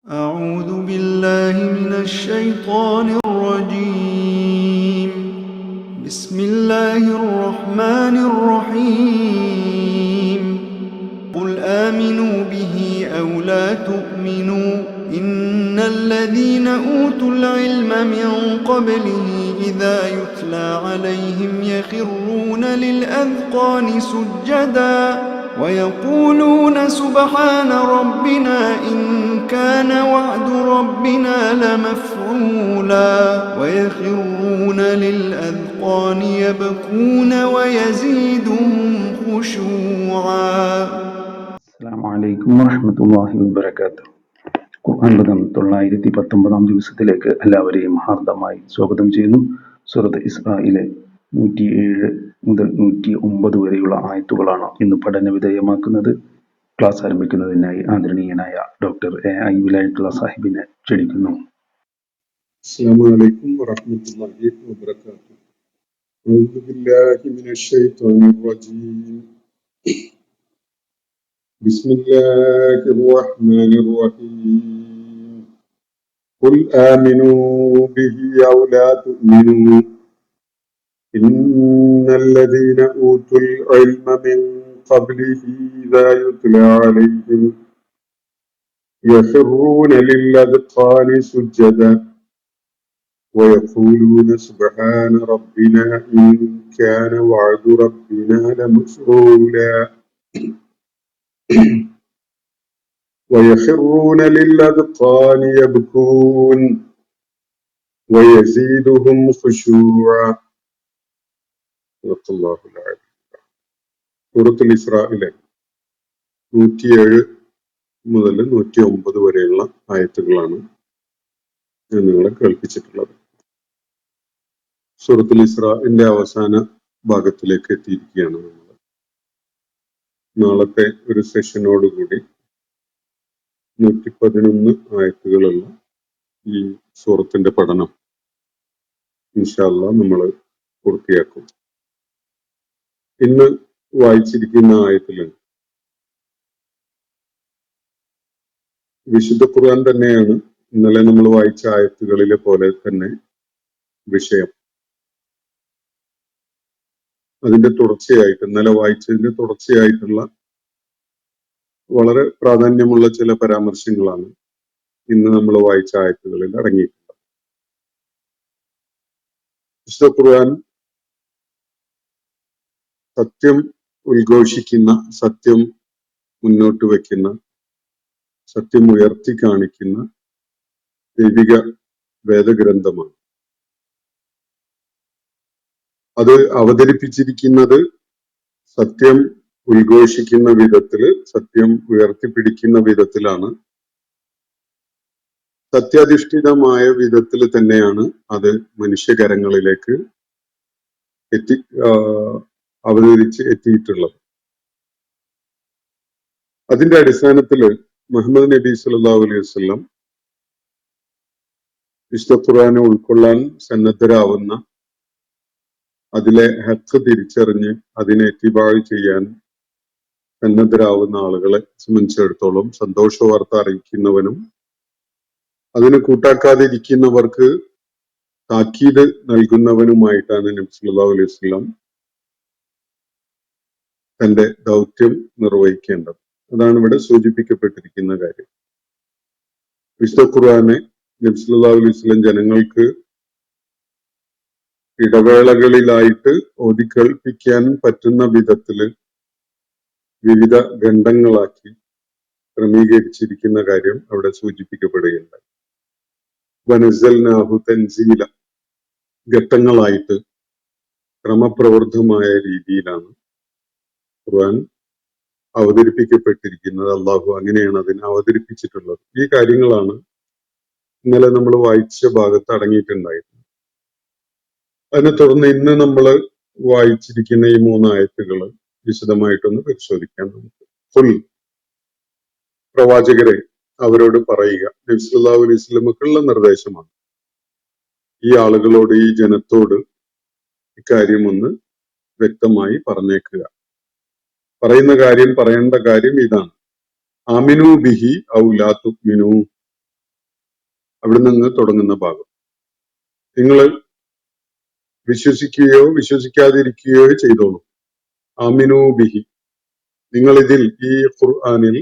أعوذ بالله من الشيطان الرجيم. بسم الله الرحمن الرحيم. قل آمنوا به أو لا تؤمنوا إن الذين أوتوا العلم من قبله إذا يتلى عليهم يخرون للأذقان سجدا ويقولون سبحان ربنا إن كان وعد ربنا لمفعولا ويخرون للأذقان يبكون ويزيدهم خشوعا. അസ്സലാമു അലൈക്കും വറഹ്മത്തുള്ളാഹി വബറകാതുഹു. ഖുർആൻ പദം 919 ദിവസത്തിലേക്ക് എല്ലാവരെയും ഹാർദമായി സ്വാഗതം ചെയ്യുന്നു. സൂറത്ത് ഇസ്രായിലെ 107 മുതൽ 109 വരെയുള്ള ആയത്തുകളാണ് ഇന്ന് പഠന വിധേയമാക്കുന്നത്. ക്ലാസ് ആരംഭിക്കുന്നതിനായി ആദരണീയനായ ഡോക്ടർ എ വിലായത്തുള്ള സാഹിബിനെ ക്ഷണിക്കുന്നു. السلام عليكم ورحمة الله وبركاته. أعوذ بالله من الشيطان الرجيم. بسم الله الرحمن الرحيم. قل آمنوا به أو لا تؤمنوا إن الذين أوتوا العلم من قبله إذا يتلى عليهم يخرون للأذقان سجدا ويقولون سبحان ربنا إن كان وعد ربنا لمفعولا ويخرون للأذقان يبكون ويزيدهم خشوعا. صدق الله العظيم. സൂറത്തുൽ ഇസ്രായിലെ 107 മുതൽ 109 വരെയുള്ള ആയത്തുകളാണ് ഞാൻ നിങ്ങളെ കേൾപ്പിച്ചിട്ടുള്ളത്. സൂറത്തുൽ ഇസ്രാഇന്റെ അവസാന ഭാഗത്തിലേക്ക് എത്തിയിരിക്കുകയാണ് നമ്മൾ. നാളത്തെ ഒരു സെഷനോടുകൂടി 111 ആയത്തുകളുള്ള ഈ സൂറത്തിന്റെ പഠനം ഇൻഷാ അല്ലാഹ് നമ്മൾ പൂർത്തിയാക്കും. ഇന്ന് വായിച്ചിരിക്കുന്ന ആയത്തില് വിശുദ്ധ ഖുർആൻ തന്നെയാണ് ഇന്നലെ നമ്മൾ വായിച്ച ആയത്തുകളിലെ പോലെ തന്നെ വിഷയം. അതിന്റെ തുടർച്ചയായിട്ട് ഇന്നലെ വായിച്ചതിന്റെ തുടർച്ചയായിട്ടുള്ള വളരെ പ്രാധാന്യമുള്ള ചില പരാമർശങ്ങളാണ് ഇന്ന് നമ്മൾ വായിച്ച ആയത്തുകളിൽ അടങ്ങിയിട്ടുള്ളത്. വിശുദ്ധ ഖുർആൻ സത്യം ഉദ്ഘോഷിക്കുന്ന, സത്യം മുന്നോട്ട് വെക്കുന്ന, സത്യം ഉയർത്തി കാണിക്കുന്ന ദൈവിക വേദഗ്രന്ഥമാണ്. അത് അവതരിപ്പിച്ചിരിക്കുന്നത് സത്യം ഉദ്ഘോഷിക്കുന്ന വിധത്തില്, സത്യം ഉയർത്തിപ്പിടിക്കുന്ന വിധത്തിലാണ്. സത്യാധിഷ്ഠിതമായ വിധത്തിൽ തന്നെയാണ് അത് മനുഷ്യകരങ്ങളിലേക്ക് അവതരിച്ച് എത്തിയിട്ടുള്ളത്. അതിന്റെ അടിസ്ഥാനത്തില് മുഹമ്മദ് നബി സല്ലല്ലാഹു അലൈഹി വസല്ലം വിശുദ്ധ ഖുർആനെ ഉൾക്കൊള്ളാൻ സന്നദ്ധരാവുന്ന, അതിലെ ഹക്ക് തിരിച്ചറിഞ്ഞ് അതിനെ ഇത്തിബാഅ് ചെയ്യാൻ സന്നദ്ധരാവുന്ന ആളുകളെ സംബന്ധിച്ചിടത്തോളം സന്തോഷ വാർത്ത അറിയിക്കുന്നവനും അതിന് കൂട്ടാക്കാതിരിക്കുന്നവർക്ക് താക്കീത് നൽകുന്നവനുമായിട്ടാണ് നബി സല്ലല്ലാഹു അലൈഹി വസല്ലം തന്റെ ദൗത്യം നിർവഹിക്കേണ്ടത്. അതാണ് ഇവിടെ സൂചിപ്പിക്കപ്പെട്ടിരിക്കുന്ന കാര്യം. വിശുദ്ധ ഖുർആനെ നബി സല്ലല്ലാഹു അലൈഹി വസല്ലം ജനങ്ങൾക്ക് ഇടവേളകളിലായിട്ട് ഓതിക്കേൾപ്പിക്കാൻ പറ്റുന്ന വിധത്തില് വിവിധ ഖണ്ഡങ്ങളാക്കി ക്രമീകരിച്ചിരിക്കുന്ന കാര്യം അവിടെ സൂചിപ്പിക്കപ്പെടുകയുണ്ടായി. വനസ്സൽനാഹു തൻസീല, ഘട്ടങ്ങളായിട്ട് ക്രമപ്രവൃത്തമായ രീതിയിലാണ് ഖുർആൻ അവതരിപ്പിക്കപ്പെട്ടിരിക്കുന്നത്. അള്ളാഹു അങ്ങനെയാണ് അതിനെ അവതരിപ്പിച്ചിട്ടുള്ളത്. ഈ കാര്യങ്ങളാണ് ഇന്നലെ നമ്മൾ വായിച്ച ഭാഗത്ത് അടങ്ങിയിട്ടുണ്ടായിരുന്നത്. അതിനെ തുടർന്ന് ഇന്ന് നമ്മൾ വായിച്ചിരിക്കുന്ന ഈ 3 ആയത്തുകൾ വിശദമായിട്ടൊന്ന് പരിശോധിക്കാൻ നമുക്ക്. ഫുൾ പ്രവാചകരെ അവരോട് പറയുക, നബി സല്ലല്ലാഹു അലൈഹി വസല്ലമക്കുള്ള നിർദ്ദേശമാണ്. ഈ ആളുകളോട്, ഈ ജനത്തോട് ഇക്കാര്യം ഒന്ന് വ്യക്തമായി പറഞ്ഞേക്കുക. പറയേണ്ട കാര്യം ഇതാണ്: ആമിനു ബിഹി ഔ ലാ തുഅ്മിനു. അവിടെ നിന്ന് തുടങ്ങുന്ന ഭാഗം. നിങ്ങൾ വിശ്വസിക്കുകയോ വിശ്വസിക്കാതിരിക്കുകയോ ചെയ്തോളൂ. ആമിനൂ ബിഹി, നിങ്ങൾ ഇതിൽ ഈ ഖുർആനിൽ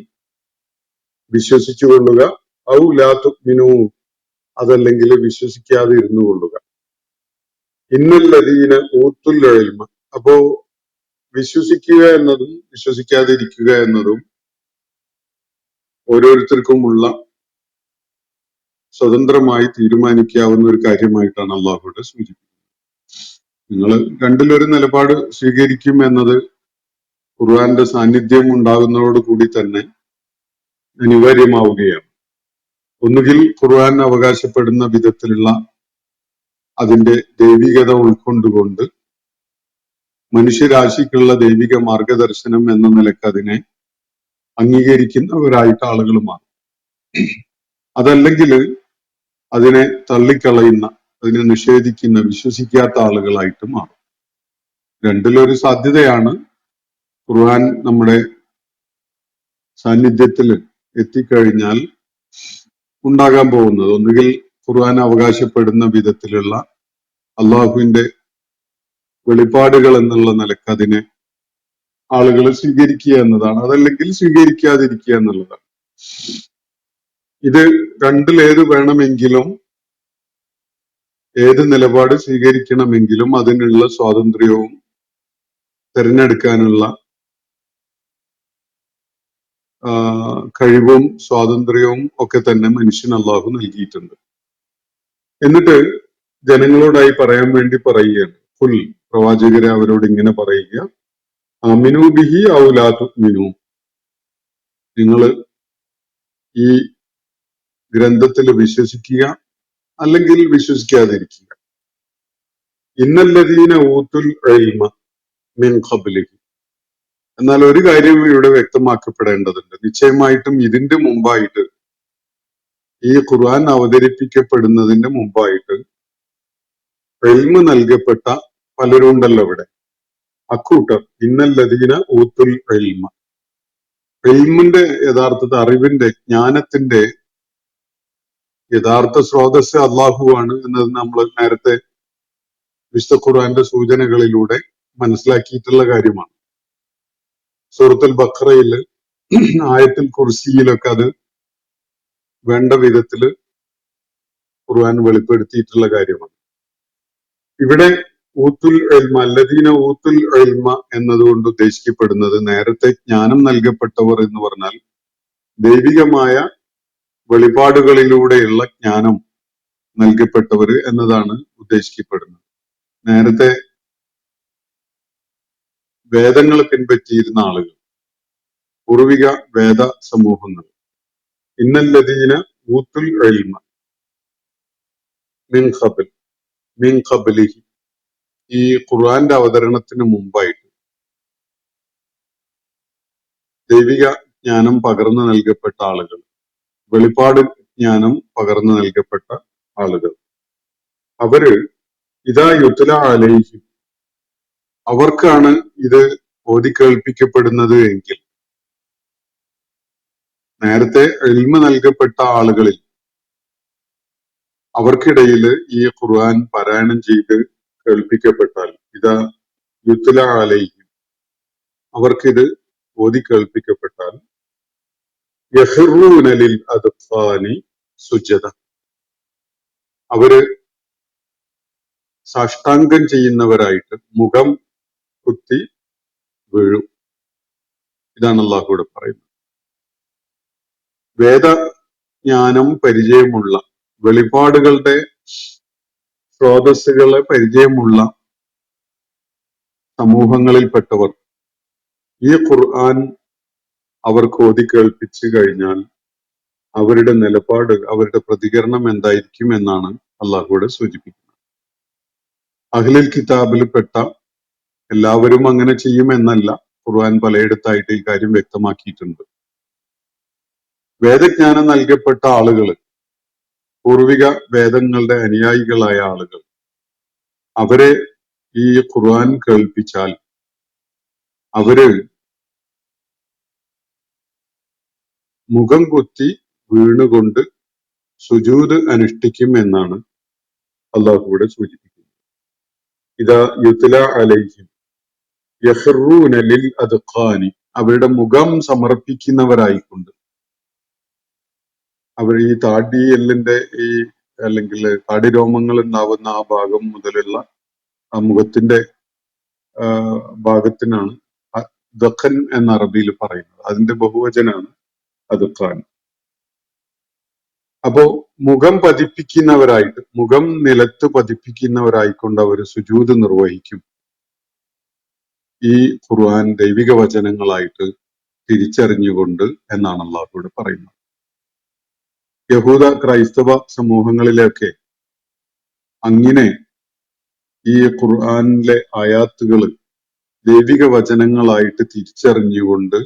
വിശ്വസിച്ചുകൊള്ളുക. ഔ ലാ തുഅ്മിനൂ, അതല്ലെങ്കിൽ വിശ്വസിക്കാതെ ഇരുന്നു കൊള്ളുക. ഇന്നല്ലദീന ഊത്തുൽ ഇൽമ, അപ്പോ വിശ്വസിക്കുക എന്നതും വിശ്വസിക്കാതിരിക്കുക എന്നതും ഓരോരുത്തർക്കുമുള്ള സ്വതന്ത്രമായി തീരുമാനിക്കാവുന്ന ഒരു കാര്യമായിട്ടാണ് അള്ളാഹുവിടെ സൂചിപ്പിക്കുന്നത്. നിങ്ങൾ രണ്ടിലൊരു നിലപാട് സ്വീകരിക്കും എന്നത് ഖുർആന്റെ സാന്നിധ്യം ഉണ്ടാകുന്നതോടുകൂടി തന്നെ അനിവാര്യമാവുകയാണ്. ഒന്നുകിൽ ഖുർആൻ അവകാശപ്പെടുന്ന വിധത്തിലുള്ള അതിന്റെ ദൈവികത ഉൾക്കൊണ്ടുകൊണ്ട് മനുഷ്യരാശിക്കുള്ള ദൈവിക മാർഗദർശനം എന്ന നിലക്ക് അതിനെ അംഗീകരിക്കുന്നവരായിട്ട് ആളുകൾ മാറും. അതല്ലെങ്കിൽ അതിനെ തള്ളിക്കളയുന്ന, അതിനെ നിഷേധിക്കുന്ന, വിശ്വസിക്കാത്ത ആളുകളായിട്ട് മാറും. രണ്ടിലൊരു സാധ്യതയാണ് ഖുർആൻ നമ്മുടെ സാന്നിധ്യത്തിൽ എത്തിക്കഴിഞ്ഞാൽ ഉണ്ടാകാൻ പോകുന്നത്. ഒന്നുകിൽ ഖുർആൻ അവകാശപ്പെടുന്ന വിധത്തിലുള്ള അള്ളാഹുവിന്റെ വെളിപ്പാടുകൾ എന്നുള്ള നിലക്ക് അതിനെ ആളുകൾ സ്വീകരിക്കുക എന്നതാണ്, അതല്ലെങ്കിൽ സ്വീകരിക്കാതിരിക്കുക എന്നുള്ളതാണ്. ഇത് രണ്ടിലേത് വേണമെങ്കിലും, ഏത് നിലപാട് സ്വീകരിക്കണമെങ്കിലും അതിനുള്ള സ്വാതന്ത്ര്യവും തിരഞ്ഞെടുക്കാനുള്ള കഴിവും സ്വാതന്ത്ര്യവും ഒക്കെ തന്നെ മനുഷ്യൻ അള്ളാഹു നൽകിയിട്ടുണ്ട്. എന്നിട്ട് ജനങ്ങളോടായി പറയാൻ വേണ്ടി പറയുകയാണ്. ഫുൽ, പ്രവാചകരെ അവരോട് ഇങ്ങനെ പറയുക, അമിനു ബിഹി ഔ ലാ തുഅ്മിനൂ, നിങ്ങൾ ഈ ഗ്രന്ഥത്തിൽ വിശ്വസിക്കുക അല്ലെങ്കിൽ വിശ്വസിക്കാതിരിക്കുക. ഇന്നല്ലദീന ഊത്തുൽ ഇൽമ മിൻ ഖബ്ലിഹി, എന്നാൽ ഒരു കാര്യം ഇവിടെ വ്യക്തമാക്കപ്പെടേണ്ടതുണ്ട്. നിശ്ചയമായിട്ടും ഇതിന്റെ മുമ്പായിട്ട്, ഈ ഖുർആൻ അവതരിപ്പിക്കപ്പെടുന്നതിന്റെ മുമ്പായിട്ട് ഇൽമ നൽകപ്പെട്ട പലരുണ്ടല്ലോ ഇവിടെ. അക്കൂട്ടർ ഇന്നല്ലദീന ഊത്തുൽ ഇൽമ, ഇൽമിന്റെ യഥാർത്ഥത്തെ അറിവിന്റെ, ജ്ഞാനത്തിന്റെ യഥാർത്ഥ സ്രോതസ് അള്ളാഹുവാണ് എന്നത് നമ്മൾ നേരത്തെ വിശുദ്ധ ഖുർആന്റെ സൂചനകളിലൂടെ മനസ്സിലാക്കിയിട്ടുള്ള കാര്യമാണ്. സൂറത്തുൽ ബഖറയില്, ആയത്തുൽ കുർസിയിലൊക്കെ അത് വേണ്ട വിധത്തില് ഖുർആൻ വെളിപ്പെടുത്തിയിട്ടുള്ള കാര്യമാണ്. ഇവിടെ ഊത്തുൽ ഇൽമ, അല്ലദീന ഊത്തുൽ ഇൽമ എന്നതുകൊണ്ട് ഉദ്ദേശിക്കപ്പെടുന്നത് നേരത്തെ ജ്ഞാനം നൽകപ്പെട്ടവർ എന്ന് പറഞ്ഞാൽ ദൈവികമായ വെളിപാടുകളിലൂടെയുള്ള ജ്ഞാനം നൽകപ്പെട്ടവര് എന്നതാണ് ഉദ്ദേശിക്കപ്പെടുന്നത്. നേരത്തെ വേദങ്ങൾ പിൻപറ്റിയിരുന്ന ആളുകൾ, പൂർവിക വേദ സമൂഹങ്ങൾ. ഇന്നല്ലദീന ഊത്തുൽ ഇൽമ മിൻ ഖബൽ, മിൻ ഖബലിഹി, ഈ ഖുർആന്റെ അവതരണത്തിന് മുമ്പായിട്ട് ദൈവിക ജ്ഞാനം പകർന്നു നൽകപ്പെട്ട ആളുകൾ, വെളിപ്പാട് ജ്ഞാനം പകർന്നു നൽകപ്പെട്ട ആളുകൾ, അവര് ഇദാ യുത്ല അലൈഹിം, അവർക്കാണ് ഇത് ഓതിക്കേൾപ്പിക്കപ്പെടുന്നത് എങ്കിൽ, നേരത്തെ ഇൽമ നൽകപ്പെട്ട ആളുകളിൽ അവർക്കിടയിൽ ഈ ഖുർആൻ പാരായണം ചെയ്ത് കേൾപ്പിക്കപ്പെട്ടാൽ, ഇതാ യുത്ല അലൈഹിം, അവർക്കിത് ഓതി കേൾപ്പിക്കപ്പെട്ടാൽ, യഖിറൂന ലിൽ അദ്ഖാനി സുജദ, അവര് സാഷ്ടാംഗം ചെയ്യുന്നവരായിട്ട് മുഖം കുത്തി വീഴും. ഇതാണ് അള്ളാഹുവിടെ പറയുന്നത്. വേദജ്ഞാനം പരിചയമുള്ള, വെളിപാടുകളുടെ സ്രോതസ്സുകളെ പരിചയമുള്ള സമൂഹങ്ങളിൽപ്പെട്ടവർ ഈ ഖുർആൻ അവർക്ക് ഓതി കേൾപ്പിച്ചു കഴിഞ്ഞാൽ അവരുടെ നിലപാട്, അവരുടെ പ്രതികരണം എന്തായിരിക്കും എന്നാണ് അള്ളാഹുവിടെ സൂചിപ്പിക്കുന്നത്. അഹ്ലുൽ കിതാബിൽപ്പെട്ട എല്ലാവരും അങ്ങനെ ചെയ്യുമെന്നല്ല, ഖുർആൻ പലയിടത്തായിട്ട് ഈ കാര്യം വ്യക്തമാക്കിയിട്ടുണ്ട്. വേദജ്ഞാനം നൽകപ്പെട്ട ആളുകൾ, പൂർവിക വേദങ്ങളുടെ അനുയായികളായ ആളുകൾ, അവരെ ഈ ഖുർആൻ കേൾപ്പിച്ചാൽ അവര് മുഖം കുത്തി വീണുകൊണ്ട് സുജൂദ് അനുഷ്ഠിക്കും എന്നാണ് അള്ളാഹു ഇവിടെ സൂചിപ്പിക്കുന്നത്. ഇദാ യുത്ല അലൈഹിം യഖറൂന ലിൽ അദ്ഖാനി, അവരുടെ മുഖം സമർപ്പിക്കുന്നവരായിക്കൊണ്ട്. അവർ ഈ താടിയെല്ലിന്റെ ഈ അല്ലെങ്കിൽ താടിരോമങ്ങൾ ഉണ്ടാവുന്ന ആ ഭാഗം മുതലുള്ള ആ മുഖത്തിന്റെ ഭാഗത്തിനാണ് ദഖൻ എന്ന അറബിയിൽ പറയുന്നത്. അതിന്റെ ബഹുവചനാണ് അദ്ഖാൻ. അപ്പോ മുഖം പതിപ്പിക്കുന്നവരായിട്ട്, മുഖം നിലത്ത് പതിപ്പിക്കുന്നവരായിക്കൊണ്ട് അവർ സുജൂദ് നിർവഹിക്കും. ഈ ഖുർആൻ ദൈവിക വചനങ്ങളായിട്ട് തിരിച്ചറിഞ്ഞുകൊണ്ട് എന്നാണ് അള്ളാഹു ഇവിടെ പറയുന്നത്. യഹൂദ ക്രൈസ്തവ സമൂഹങ്ങളിലൊക്കെ അങ്ങനെ ഈ ഖുർആനിലെ ആയാത്തുകൾ ദൈവിക വചനങ്ങളായിട്ട് തിരിച്ചറിഞ്ഞുകൊണ്ട്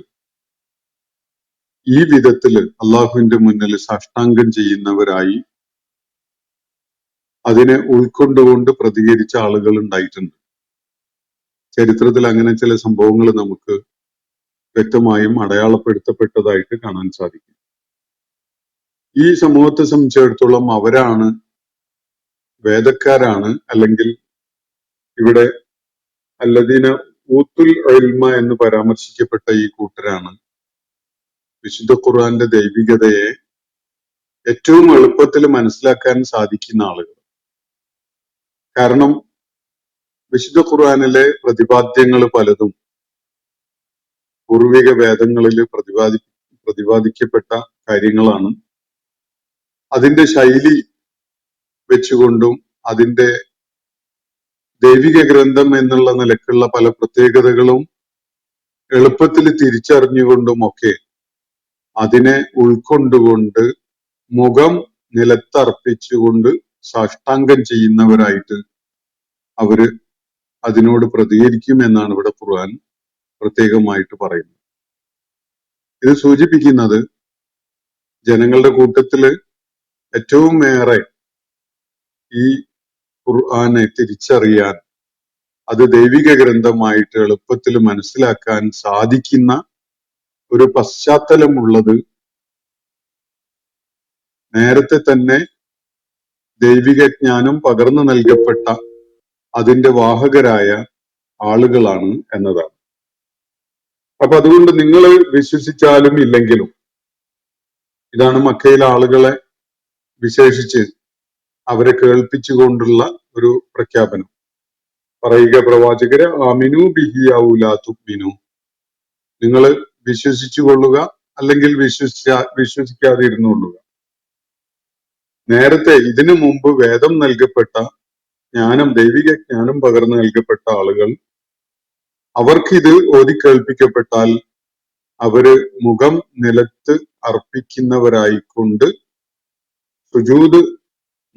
ഈ വിധത്തില് അള്ളാഹുവിന്റെ മുന്നിൽ സാഷ്ടാംഗം ചെയ്യുന്നവരായി അതിനെ ഉൾക്കൊണ്ടുകൊണ്ട് പ്രതികരിച്ച ആളുകൾ ഉണ്ടായിട്ടുണ്ട്. ചരിത്രത്തിൽ അങ്ങനെ ചില സംഭവങ്ങൾ നമുക്ക് വ്യക്തമായും അടയാളപ്പെടുത്തപ്പെട്ടതായിട്ട് കാണാൻ സാധിക്കും. ഈ സമൂഹത്തെ സംബന്ധിച്ചിടത്തോളം അവരാണ് വേദക്കാരാണ്, അല്ലെങ്കിൽ ഇവിടെ അല്ലദീന ഊത്തുൽ ഇൽമ എന്ന് പരാമർശിക്കപ്പെട്ട ഈ കൂട്ടരാണ് വിശുദ്ധ ഖുർആന്റെ ദൈവികതയെ ഏറ്റവും എളുപ്പത്തിൽ മനസ്സിലാക്കാൻ സാധിക്കുന്ന ആളുകൾ. കാരണം വിശുദ്ധ ഖുർആനിലെ പ്രതിപാദ്യങ്ങൾ പലതും പൂർവിക വേദങ്ങളിൽ പ്രതിപാദിക്കപ്പെട്ട കാര്യങ്ങളാണ്. അതിന്റെ ശൈലി വെച്ചുകൊണ്ടും അതിന്റെ ദൈവിക ഗ്രന്ഥം എന്നുള്ള നിലക്കുള്ള പല പ്രത്യേകതകളും എളുപ്പത്തിൽ തിരിച്ചറിഞ്ഞുകൊണ്ടുമൊക്കെ അതിനെ ഉൾക്കൊണ്ടുകൊണ്ട് മുഖം നിലത്തർപ്പിച്ചുകൊണ്ട് സാഷ്ടാംഗം ചെയ്യുന്നവരായിട്ട് അവര് അതിനോട് പ്രതികരിക്കും എന്നാണ് ഇവിടെ ഖുർആൻ പ്രത്യേകമായിട്ട് പറയുന്നത്. ഇത് സൂചിപ്പിക്കുന്നത് ജനങ്ങളുടെ കൂട്ടത്തില് ഏറ്റവും ഏറെ ഈ ഖുർആനെ തിരിച്ചറിയാൻ, അത് ദൈവിക ഗ്രന്ഥമായിട്ട് എളുപ്പത്തിൽ മനസ്സിലാക്കാൻ സാധിക്കുന്ന ഒരു പശ്ചാത്തലമുള്ളത് നേരത്തെ തന്നെ ദൈവിക ജ്ഞാനം പകർന്നു നൽകപ്പെട്ട അതിന്റെ വാഹകരായ ആളുകളാണ് എന്നതാണ്. അപ്പൊ അതുകൊണ്ട് നിങ്ങൾ വിശ്വസിച്ചാലും ഇല്ലെങ്കിലും, ഇതാണ് മക്കയിലെ ആളുകളെ വിശേഷിച്ച് അവരെ കേൾപ്പിച്ചുകൊണ്ടുള്ള ഒരു പ്രഖ്യാപനം. പറയുക പ്രവാചകരെ, ആമിനു ബിഹി ഔ ലാ തുഅ്മിനു, നിങ്ങൾ വിശ്വസിച്ചു കൊള്ളുക അല്ലെങ്കിൽ വിശ്വസിക്കാതെ ഇരുന്നുകൊള്ളുക. നേരത്തെ ഇതിനു മുമ്പ് വേദം നൽകപ്പെട്ട ജ്ഞാനം, ദൈവിക ജ്ഞാനം പകർന്നു നൽകപ്പെട്ട ആളുകൾ, അവർക്കിത് ഓതിക്കേൾപ്പിക്കപ്പെട്ടാൽ അവര് മുഖം നിലത്ത് അർപ്പിക്കുന്നവരായിക്കൊണ്ട് സുജൂദ്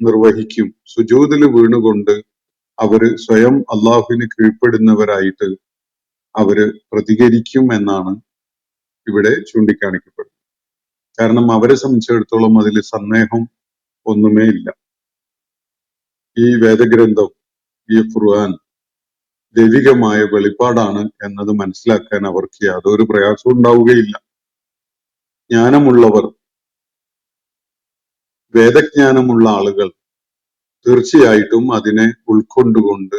നിർവഹിക്കും. സുജൂദിൽ വീണുകൊണ്ട് അവര് സ്വയം അള്ളാഹുവിന് കീഴ്പ്പെടുന്നവരായിട്ട് അവര് പ്രതികരിക്കും എന്നാണ് ഇവിടെ ചൂണ്ടിക്കാണിക്കപ്പെടുന്നത്. കാരണം അവരെ സംബന്ധിച്ചിടത്തോളം അതിൽ സന്ദേഹം ഒന്നുമേ ഇല്ല. ഈ വേദഗ്രന്ഥം, ഈ ഖുർആൻ ദൈവികമായ വെളിപ്പാടാണ് എന്നത് മനസ്സിലാക്കാൻ അവർക്ക് യാതൊരു പ്രയാസവും ഉണ്ടാവുകയില്ല. ജ്ഞാനമുള്ളവർ, വേദജ്ഞാനമുള്ള ആളുകൾ തീർച്ചയായിട്ടും അതിനെ ഉൾക്കൊണ്ടുകൊണ്ട്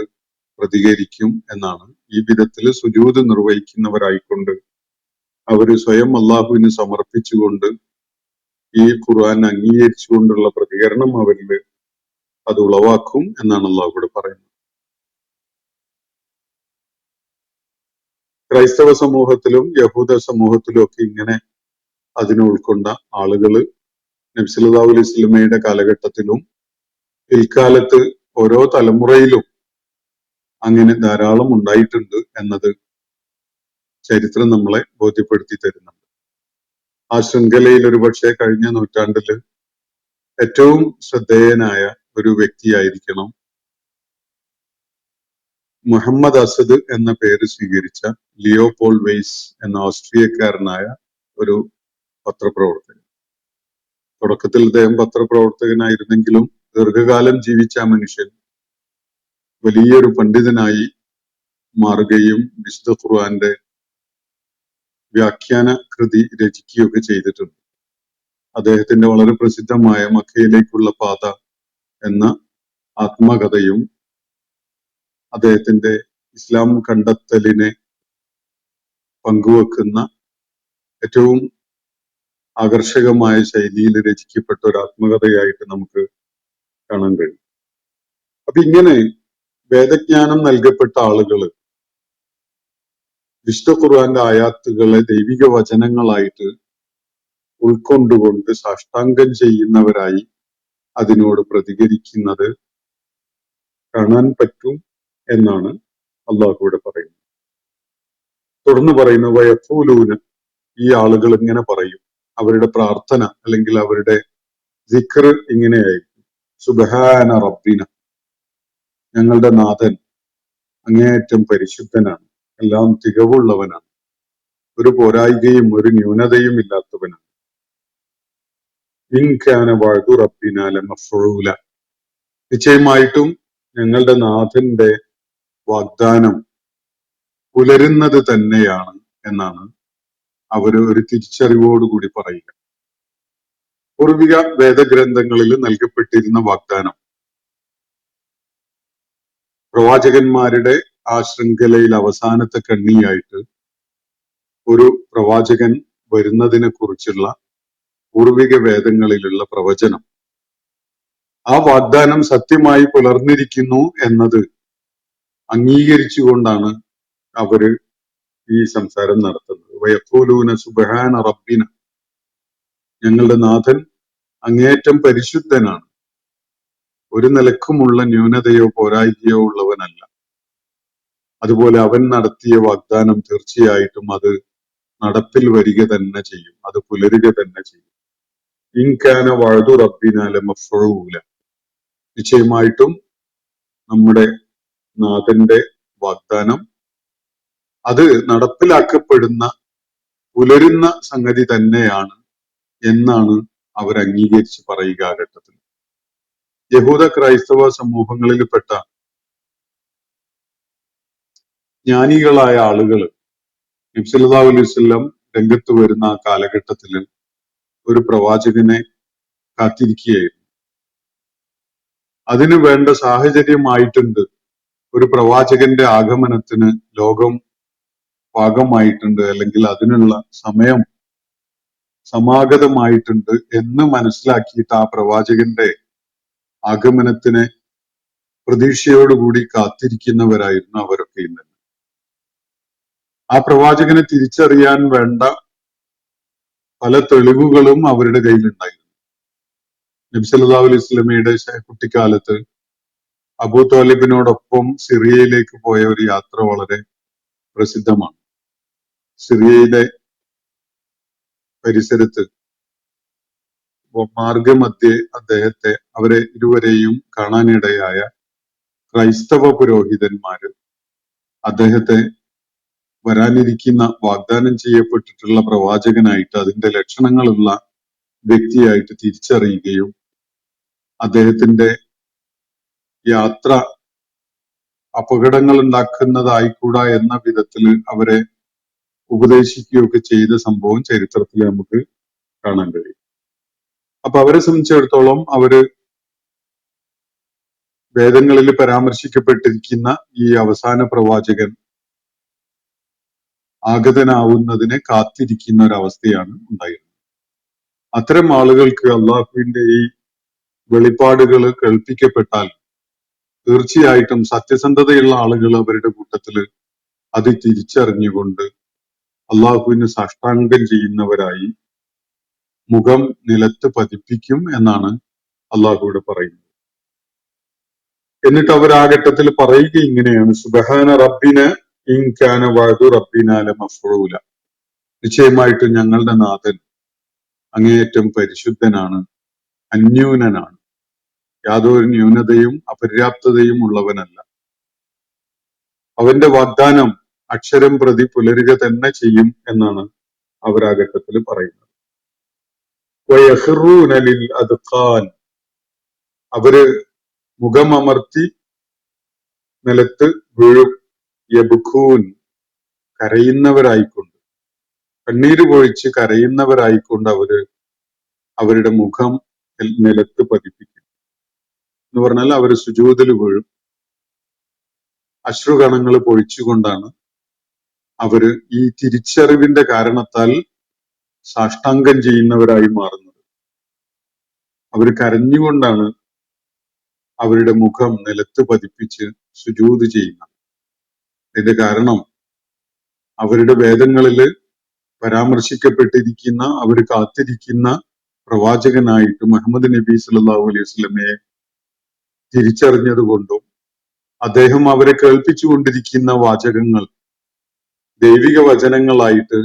പ്രതികരിക്കും എന്നാണ്. ഈ വിധത്തിൽ സുജൂദ് നിർവഹിക്കുന്നവരായിക്കൊണ്ട് അവര് സ്വയം അള്ളാഹുവിന് സമർപ്പിച്ചുകൊണ്ട് ഈ ഖുർആൻ അംഗീകരിച്ചുകൊണ്ടുള്ള പ്രതികരണം അവരിൽ അത് ഉളവാക്കും എന്നാണ് അള്ളാഹു ഇവിടെ പറയുന്നത്. ക്രൈസ്തവ സമൂഹത്തിലും യഹൂദ സമൂഹത്തിലും ഒക്കെ ഇങ്ങനെ അതിനെ ഉൾക്കൊണ്ട ആളുകള് നബി സല്ലല്ലാഹു അലൈഹി വസല്ലമയുടെ കാലഘട്ടത്തിലും പിൽക്കാലത്ത് ഓരോ തലമുറയിലും അങ്ങനെ ധാരാളം ഉണ്ടായിട്ടുണ്ട് എന്നത് ചരിത്രം നമ്മളെ ബോധ്യപ്പെടുത്തി തരുന്നുണ്ട്. ആ ശൃംഖലയിൽ ഒരുപക്ഷെ കഴിഞ്ഞ നൂറ്റാണ്ടില് ഏറ്റവും ശ്രദ്ധേയനായ ഒരു വ്യക്തിയായിരിക്കണം മുഹമ്മദ് അസദ് എന്ന പേര് സ്വീകരിച്ച ലിയോപോൾ വെയ്സ് എന്ന ഓസ്ട്രിയക്കാരനായ ഒരു പത്രപ്രവർത്തകൻ. തുടക്കത്തിൽ അദ്ദേഹം പത്രപ്രവർത്തകനായിരുന്നെങ്കിലും ദീർഘകാലം ജീവിച്ച ആ മനുഷ്യൻ വലിയൊരു പണ്ഡിതനായി മാറുകയും വിശുദ്ധ ഖുർആന്റെ വ്യാഖ്യാന കൃതി രചിക്കുകയൊക്കെ ചെയ്തിട്ടുണ്ട്. അദ്ദേഹത്തിന്റെ വളരെ പ്രസിദ്ധമായ മക്കയിലേക്കുള്ള പാത എന്ന ആത്മകഥയും അദ്ദേഹത്തിന്റെ ഇസ്ലാം കണ്ടെത്തലിനെ പങ്കുവെക്കുന്ന ഏറ്റവും ആകർഷകമായ ശൈലിയിൽ രചിക്കപ്പെട്ട ഒരു ആത്മകഥയായിട്ട് നമുക്ക് കാണാൻ കഴിയും. അപ്പൊ ഇങ്ങനെ വേദജ്ഞാനം നൽകപ്പെട്ട ആളുകൾ വിശുദ്ധ ഖുർആന്റെ ആയാത്തുകളെ ദൈവിക വചനങ്ങളായിട്ട് ഉൾക്കൊണ്ടുകൊണ്ട് സാഷ്ടാംഗം ചെയ്യുന്നവരായി അതിനോട് പ്രതികരിക്കുന്നത് കാണാൻ പറ്റും എന്നാണ് അള്ളാഹു ഇവിടെ പറയുന്നത്. തുടർന്ന് പറയുന്ന വയഫൂലൂന്, ഈ ആളുകൾ ഇങ്ങനെ പറയും, അവരുടെ പ്രാർത്ഥന അല്ലെങ്കിൽ അവരുടെ ദിക്ർ ഇങ്ങനെയായിരിക്കും: സുബ്ഹാന റബ്ബിന, ഞങ്ങളുടെ നാഥൻ അങ്ങേയറ്റം പരിശുദ്ധനാണ്, എല്ലാം തികവുള്ളവനാണ്, ഒരു പോരായികയും ഒരു ന്യൂനതയും ഇല്ലാത്തവനാണ്. ഇൻ കാന വഅദു റബ്ബിന ലമഫ്ഊല, നിശ്ചയമായിട്ടും ഞങ്ങളുടെ നാഥന്റെ വാഗ്ദാനം പുലരുന്നത് തന്നെയാണ് എന്നാണ് അവര് ഒരു തിരിച്ചറിവോടുകൂടി പറയുക. പൂർവിക വേദഗ്രന്ഥങ്ങളിൽ നൽകപ്പെട്ടിരുന്ന വാഗ്ദാനം പ്രവാചകന്മാരുടെ ആ ശൃംഖലയിൽ അവസാനത്തെ കണ്ണിയായിട്ട് ഒരു പ്രവാചകൻ വരുന്നതിനെ കുറിച്ചുള്ള പൂർവിക വേദങ്ങളിലുള്ള പ്രവചനം, ആ വാഗ്ദാനം സത്യമായി പുലർന്നിരിക്കുന്നു എന്നത് അംഗീകരിച്ചുകൊണ്ടാണ് അവര് ഈ സംസാരം നടത്തുന്നത്. വയഖൂലൂന സുബ്ഹാന റബ്ബിന, ഞങ്ങളുടെ നാഥൻ അങ്ങേയറ്റം പരിശുദ്ധനാണ്, ഒരു നിലക്കുമുള്ള ന്യൂനതയോ പോരായികയോ ഉള്ളവനല്ല. അതുപോലെ അവൻ നടത്തിയ വാഗ്ദാനം തീർച്ചയായിട്ടും അത് നടപ്പിൽ വരിക തന്നെ ചെയ്യും, അത് പുലരുക തന്നെ ചെയ്യും. ഇൻ കാന വഅദു റബ്ബിന ലമഫ്ഊല, നിശ്ചയമായിട്ടും നമ്മുടെ നാഥന്റെ വാഗ്ദാനം അത് നടപ്പിലാക്കപ്പെടുന്ന പുലരുന്ന സംഗതി തന്നെയാണ് എന്നാണ് അവർ അംഗീകരിച്ച് പറയുക. ആ ഘട്ടത്തിൽ യഹൂദ ക്രൈസ്തവ സമൂഹങ്ങളിൽപ്പെട്ട ജ്ഞാനികളായ ആളുകൾ നബി സല്ലല്ലാഹു അലൈഹി വസല്ലം രംഗത്ത് വരുന്ന ആ കാലഘട്ടത്തിൽ ഒരു പ്രവാചകനെ കാത്തിരിക്കുകയായിരുന്നു. അതിനു വേണ്ട സാഹചര്യമായിട്ടുണ്ട്, ഒരു പ്രവാചകന്റെ ആഗമനത്തിന് ലോകം പാകമായിട്ടുണ്ട്, അല്ലെങ്കിൽ അതിനുള്ള സമയം സമാഗതമായിട്ടുണ്ട് എന്ന് മനസ്സിലാക്കിയിട്ട് ആ പ്രവാചകന്റെ ആഗമനത്തിന് പ്രതീക്ഷയോടുകൂടി കാത്തിരിക്കുന്നവരായിരുന്നു അവരൊക്കെ ഇന്ന്. ആ പ്രവാചകനെ തിരിച്ചറിയാൻ വേണ്ട പല തെളിവുകളും അവരുടെ കയ്യിലുണ്ടായിരുന്നു. നബി സല്ലല്ലാഹു അലൈഹി വസല്ലമയുടെ കുട്ടിക്കാലത്ത് അബൂ ത്വാലിബിനോടൊപ്പം സിറിയയിലേക്ക് പോയ ഒരു യാത്ര വളരെ പ്രസിദ്ധമാണ്. സിറിയയിലെ പരിസരത്ത് മാർഗമധ്യേ അദ്ദേഹത്തെ, അവരെ ഇരുവരെയും കാണാനിടയായ ക്രൈസ്തവ പുരോഹിതന്മാര് അദ്ദേഹത്തെ വരാനിരിക്കുന്ന വാഗ്ദാനം ചെയ്യപ്പെട്ടിട്ടുള്ള പ്രവാചകനായിട്ട്, അതിന്റെ ലക്ഷണങ്ങളുള്ള വ്യക്തിയായിട്ട് തിരിച്ചറിയുകയും അദ്ദേഹത്തിന്റെ യാത്ര അപകടങ്ങൾ ഉണ്ടാക്കുന്നതായിക്കൂടാ എന്ന വിധത്തിൽ അവരെ ഉപദേശിക്കുകയൊക്കെ ചെയ്ത സംഭവം ചരിത്രത്തിൽ നമുക്ക് കാണാൻ കഴിയും. അപ്പൊ അവരെ സംബന്ധിച്ചിടത്തോളം അവര് വേദങ്ങളിൽ പരാമർശിക്കപ്പെട്ടിരിക്കുന്ന ഈ അവസാന പ്രവാചകൻ ആഗതനാവുന്നതിനെ കാത്തിരിക്കുന്ന ഒരവസ്ഥയാണ് ഉണ്ടായിരുന്നത്. അത്തരം ആളുകൾക്ക് അള്ളാഹുവിന്റെ ഈ വെളിപ്പാടുകൾ കേൾപ്പിക്കപ്പെട്ടാൽ തീർച്ചയായിട്ടും സത്യസന്ധതയുള്ള ആളുകൾ അവരുടെ കൂട്ടത്തില് അത് തിരിച്ചറിഞ്ഞുകൊണ്ട് അള്ളാഹുവിന് സാഷ്ടാംഗം ചെയ്യുന്നവരായി മുഖം നിലത്ത് പതിപ്പിക്കും എന്നാണ് അള്ളാഹുവിടെ പറയുന്നത്. എന്നിട്ട് അവർ ആ ഘട്ടത്തിൽ പറയുക ഇങ്ങനെയാണ്: സുബ്ഹാന റബ്ബിന ഇൻ കാന വഅദു റബ്ബിന ലമഫ്ഊല, നിശ്ചയമായിട്ടും ഞങ്ങളുടെ നാഥൻ അങ്ങേയറ്റം പരിശുദ്ധനാണ്, അന്യൂനനാണ്, യാതൊരു ന്യൂനതയും അപര്യാപ്തതയും ഉള്ളവനല്ല. അവന്റെ വാഗ്ദാനം അക്ഷരം പ്രതി പുലരുക തന്നെ ചെയ്യും എന്നാണ് അവർ ആ ഘട്ടത്തിൽ പറയുന്നത്. വയഖ്റൂന ലിൽ അദ്ഖാൻ, അവര് മുഖമമർത്തി നിലത്ത് വീഴും. യബ്ഖൂൻ, കരയുന്നവരായിക്കൊണ്ട്, കണ്ണീര് പൊഴിച്ച് കരയുന്നവരായിക്കൊണ്ട് അവര് അവരുടെ മുഖം നിലത്ത് പതിപ്പിക്കും. എന്ന് പറഞ്ഞാൽ അവർ സുജൂദിൽ വീഴും. അശ്രുകണങ്ങൾ പൊഴിച്ചുകൊണ്ടാണ് അവര് ഈ തിരിച്ചറിവിന്റെ കാരണത്താൽ സാഷ്ടാംഗം ചെയ്യുന്നവരായി മാറുന്നത്. അവർ കരഞ്ഞുകൊണ്ടാണ് അവരുടെ മുഖം നിലത്ത് പതിപ്പിച്ച് സുജൂദ് ചെയ്യുന്നത്. ഇതിന്റെ കാരണം അവരുടെ വേദങ്ങളിൽ പരാമർശിക്കപ്പെട്ടിരിക്കുന്ന, അവർ കാത്തിരിക്കുന്ന പ്രവാചകനായിട്ട് മുഹമ്മദ് നബി സല്ലല്ലാഹു അലൈഹി വസല്ലമയെ തിരിച്ചറിഞ്ഞത് കൊണ്ടും അദ്ദേഹം അവരെ കേൾപ്പിച്ചുകൊണ്ടിരിക്കുന്ന വാചകങ്ങൾ ദൈവിക വചനങ്ങളായിട്ട്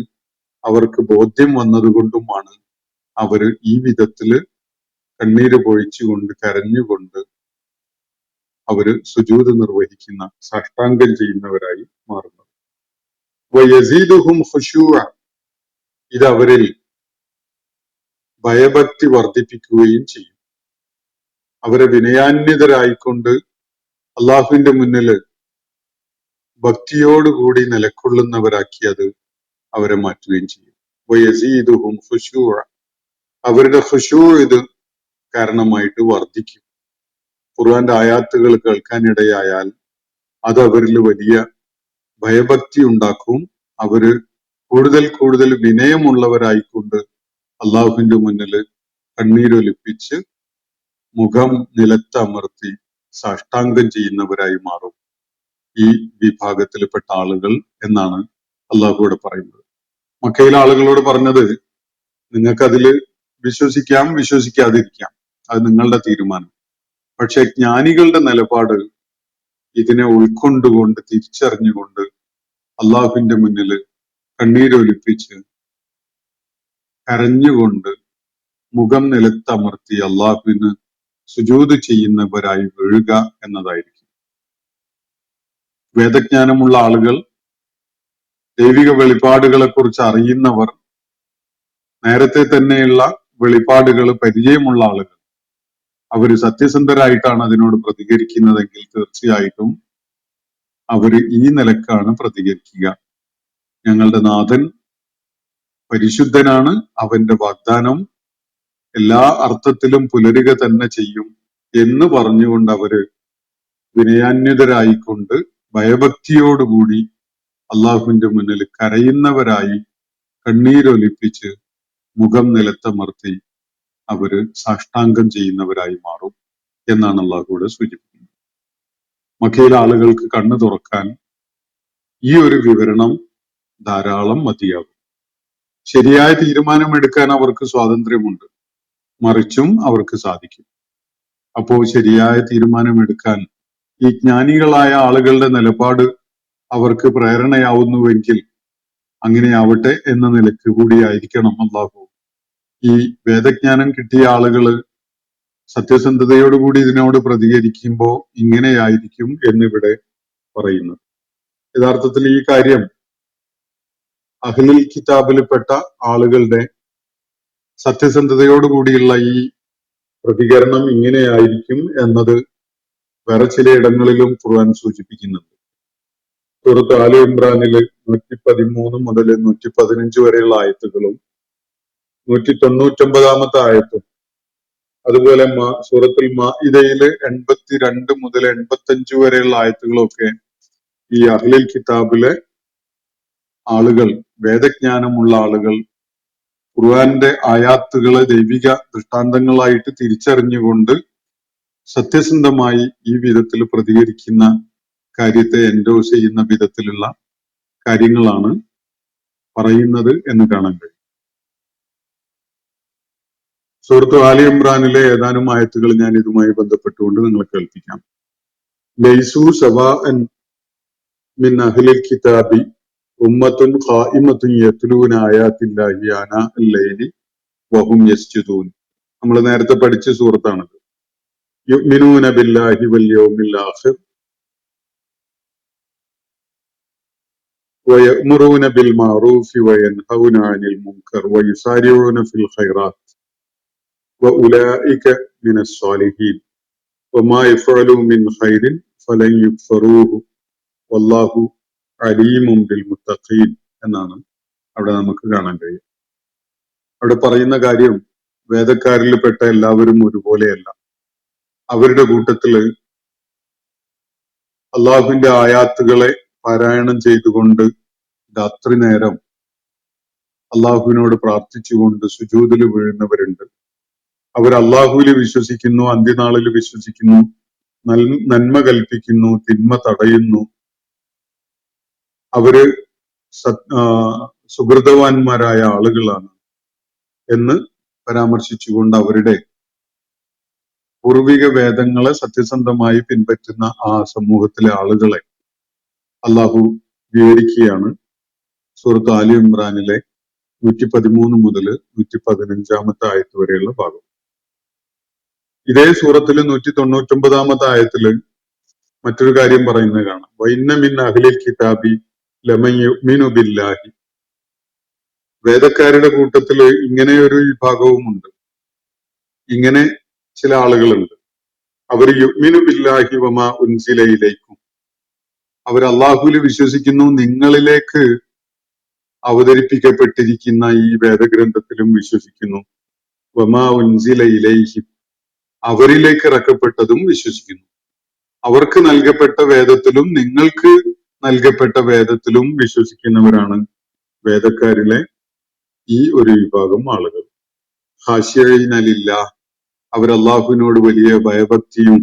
അവർക്ക് ബോധ്യം വന്നതുകൊണ്ടുമാണ് അവര് ഈ വിധത്തില് കണ്ണീര് പൊഴിച്ചുകൊണ്ട് കരഞ്ഞുകൊണ്ട് അവര് സുജൂദ് നിർവഹിക്കുന്ന, സാഷ്ടാംഗം ചെയ്യുന്നവരായി മാറുന്നത്. വയസീദുഹും ഖുശൂഅ, ഇത് അവരിൽ ഭയഭക്തി വർദ്ധിപ്പിക്കുകയും ചെയ്യും. അവരെ വിനയാന്വിതരായിക്കൊണ്ട് അള്ളാഹുവിന്റെ മുന്നില് ഭക്തിയോടുകൂടി നിലക്കൊള്ളുന്നവരാക്കി അത് അവരെ മാറ്റുകയും ചെയ്യും. വയസീദുഹും ഖുശൂഅ, അവരുടെ ഖുശൂ ഇത് കാരണമായിട്ട് വർദ്ധിക്കും. ഖുർആന്റെ ആയാത്തുകൾ കേൾക്കാനിടയായാൽ അത് അവരിൽ വലിയ ഭയഭക്തി ഉണ്ടാക്കും. അവര് കൂടുതൽ കൂടുതൽ വിനയമുള്ളവരായിക്കൊണ്ട് അള്ളാഹുവിന്റെ മുന്നിൽ കണ്ണീരൊലിപ്പിച്ച് മുഖം നിലത്തമർത്തി സാഷ്ടാംഗം ചെയ്യുന്നവരായി മാറും ഈ വിഭാഗത്തിൽപ്പെട്ട ആളുകൾ എന്നാണ് അള്ളാഹുവിടെ പറയുന്നത്. മക്കയിലെ ആളുകളോട് പറഞ്ഞത്, നിങ്ങൾക്കതില് വിശ്വസിക്കാം, വിശ്വസിക്കാതിരിക്കാം, അത് നിങ്ങളുടെ തീരുമാനം. പക്ഷെ ജ്ഞാനികളുടെ നിലപാട് ഇതിനെ ഉൾക്കൊണ്ടുകൊണ്ട് തിരിച്ചറിഞ്ഞുകൊണ്ട് അള്ളാഹുവിന്റെ മുന്നിൽ കണ്ണീരൊലിപ്പിച്ച് കരഞ്ഞുകൊണ്ട് മുഖം നിലത്തമർത്തി അള്ളാഹുവിന് സുജൂദ് ചെയ്യുന്നവരായി വീഴുക എന്നതായിരിക്കും. വേദജ്ഞാനമുള്ള ആളുകൾ, ദൈവിക വെളിപ്പാടുകളെ കുറിച്ച് അറിയുന്നവർ, നേരത്തെ തന്നെയുള്ള വെളിപ്പാടുകൾ പരിചയമുള്ള ആളുകൾ, അവര് സത്യസന്ധരായിട്ടാണ് അതിനോട് പ്രതികരിക്കുന്നതെങ്കിൽ തീർച്ചയായിട്ടും അവര് ഈ നിലക്കാണ് പ്രതികരിക്കുക. ഞങ്ങളുടെ നാഥൻ പരിശുദ്ധനാണ്, അവന്റെ വാഗ്ദാനം എല്ലാ അർത്ഥത്തിലും പുലരുക തന്നെ ചെയ്യും എന്ന് പറഞ്ഞുകൊണ്ട് അവര് വിനയാന്വിതരായിക്കൊണ്ട് ഭയഭക്തിയോടുകൂടി അള്ളാഹുവിന്റെ മുന്നിൽ കരയുന്നവരായി കണ്ണീരൊലിപ്പിച്ച് മുഖം നിലത്തമർത്തി അവര് സാഷ്ടാംഗം ചെയ്യുന്നവരായി മാറും എന്നാണ് അള്ളാഹുവിടെ സൂചിപ്പിക്കുന്നത്. മക്കയിലെ ആളുകൾക്ക് കണ്ണു തുറക്കാൻ ഈ ഒരു വിവരണം ധാരാളം മതിയാകും. ശരിയായ തീരുമാനമെടുക്കാൻ അവർക്ക് സ്വാതന്ത്ര്യമുണ്ട്, മറിച്ചും അവർക്ക് സാധിക്കും. അപ്പോ ശരിയായ തീരുമാനമെടുക്കാൻ ഈ ജ്ഞാനികളായ ആളുകളുടെ നിലപാട് അവർക്ക് പ്രേരണയാവുന്നുവെങ്കിൽ അങ്ങനെയാവട്ടെ എന്ന നിലക്ക് കൂടിയായിരിക്കണം അള്ളാഹു ഈ വേദജ്ഞാനം കിട്ടിയ ആളുകള് സത്യസന്ധതയോടുകൂടി ഇതിനോട് പ്രതികരിക്കുമ്പോൾ ഇങ്ങനെയായിരിക്കും എന്നിവിടെ പറയുന്നത്. യഥാർത്ഥത്തിൽ ഈ കാര്യം അഹ്ലുൽ കിതാബിൽപ്പെട്ട ആളുകളുടെ സത്യസന്ധതയോടുകൂടിയുള്ള ഈ പ്രതികരണം ഇങ്ങനെയായിരിക്കും എന്നത് വേറെ ചിലയിടങ്ങളിലും ഖുർആൻ സൂചിപ്പിക്കുന്നുണ്ട്. സൂറത്ത് ആല ഇമ്രാനില് 113 മുതൽ 115 വരെയുള്ള ആയത്തുകളും 199 ആയത്തും, അതുപോലെ സൂറത്തുൽ മാഇദയില് 82 മുതൽ 85 വരെയുള്ള ആയത്തുകളും ഒക്കെ ഈ അഹ്ലുൽ കിതാബിലെ ആളുകൾ, വേദജ്ഞാനമുള്ള ആളുകൾ ഖുർആന്റെ ആയാത്തുകളെ ദൈവിക ദൃഷ്ടാന്തങ്ങളായിട്ട് തിരിച്ചറിഞ്ഞുകൊണ്ട് സത്യസന്ധമായി ഈ വിധത്തിൽ പ്രതികരിക്കുന്ന കാര്യത്തെ എൻഡോസ് ചെയ്യുന്ന വിധത്തിലുള്ള കാര്യങ്ങളാണ് പറയുന്നത് എന്ന് കാണാൻ കഴിയും. സൂറത്ത് ആലി ഇമ്രാനിലെ ഏതാനും ആയത്തുകൾ ഞാൻ ഇതുമായി ബന്ധപ്പെട്ടുകൊണ്ട് നിങ്ങളെ കേൾപ്പിക്കാം. ലൈസു സവാഅൻ മിൻ അഹ്ലിൽ കിതാബി ഉമ്മത്തുൻ ഖായിമത്തുൻ യത്ലൂന ആയാത്തില്ലാഹി ആനാ അൽ-ലൈലി വഹും യസ്ജുദൂൻ. നമ്മൾ നേരത്തെ പഠിച്ച സൂറത്താണത്. യുഅ്മിനൂന ബില്ലാഹി വൽ യൗമിൽ ആഖിർ വയഅ്മുറൂന ബിൽ മഅറൂഫി വയൻഹൗന അനിൽ മുൻകർ വയുസാരിഊന ഫിൽ ഖൈറാത്ത് വഉലൈക മിനസ് സ്വാലിഹീൻ വമാ യഫ്അലൂ മിൻ ഖൈറിൻ ഫലൻ യുഗ്ഫറൂഹു വല്ലാഹു അലീമും ബിൽ മുത്തഖീൻ എന്നാണ് അവിടെ നമുക്ക് കാണാൻ കഴിയും. അവിടെ പറയുന്ന കാര്യം വേദക്കാരിൽ പെട്ട എല്ലാവരും ഒരുപോലെയല്ല. അവരുടെ കൂട്ടത്തില് അള്ളാഹുവിന്റെ ആയാത്തുകളെ പാരായണം ചെയ്തുകൊണ്ട് രാത്രി നേരം അള്ളാഹുവിനോട് പ്രാർത്ഥിച്ചുകൊണ്ട് സുജൂദിൽ വീഴുന്നവരുണ്ട്. അവർ അള്ളാഹുവിൽ വിശ്വസിക്കുന്നു, അന്ത്യനാളിൽ വിശ്വസിക്കുന്നു, നന്മ കൽപ്പിക്കുന്നു, തിന്മ തടയുന്നു. അവര് സുഹൃതവാന്മാരായ ആളുകളാണ് എന്ന് പരാമർശിച്ചുകൊണ്ട് അവരുടെ പൂർവിക വേദങ്ങളെ സത്യസന്ധമായി പിൻപറ്റുന്ന ആ സമൂഹത്തിലെ ആളുകളെ അള്ളാഹു വിവരിക്കുകയാണ് സൂറത്ത് ആലി ഇമ്രാനിലെ 113 മുതൽ 115 ആയത്ത് വരെയുള്ള ഭാഗം. ഇതേ സൂറത്തില് 199 ആയത്തില് മറ്റൊരു കാര്യം പറയുന്നത് കാണാം. വഇന്ന മിൻ അഹ്ലിൽ കിതാബി ലമൻ യുഅ്മിനു ബില്ലാഹി. വേദക്കാരുടെ കൂട്ടത്തില് ഇങ്ങനെ ഒരു വിഭാഗവുമുണ്ട്. ഇങ്ങനെ ചില ആളുകളുണ്ട്. അവർ യുഅ്മിനു ബില്ലാഹി വമാ ഉൻസില ഇലൈക്കും. അവർ അള്ളാഹുവിൽ വിശ്വസിക്കുന്നു, നിങ്ങളിലേക്ക് അവതരിപ്പിക്കപ്പെട്ടിരിക്കുന്ന ഈ വേദഗ്രന്ഥത്തിലും വിശ്വസിക്കുന്നു. വമാ ഉൻസില ഇലൈഹിം, അവരിലേക്ക് ഇറക്കപ്പെട്ടതും വിശ്വസിക്കുന്നു. അവർക്ക് നൽകപ്പെട്ട വേദത്തിലും നിങ്ങൾക്ക് നൽകപ്പെട്ട വേദത്തിലും വിശ്വസിക്കുന്നവരാണ് വേദക്കാരിലെ ഈ ഒരു വിഭാഗം ആളുകൾ. ഖാശിഈന ലില്ലാഹ്, അവർ അള്ളാഹുവിനോട് വലിയ ഭയഭക്തിയും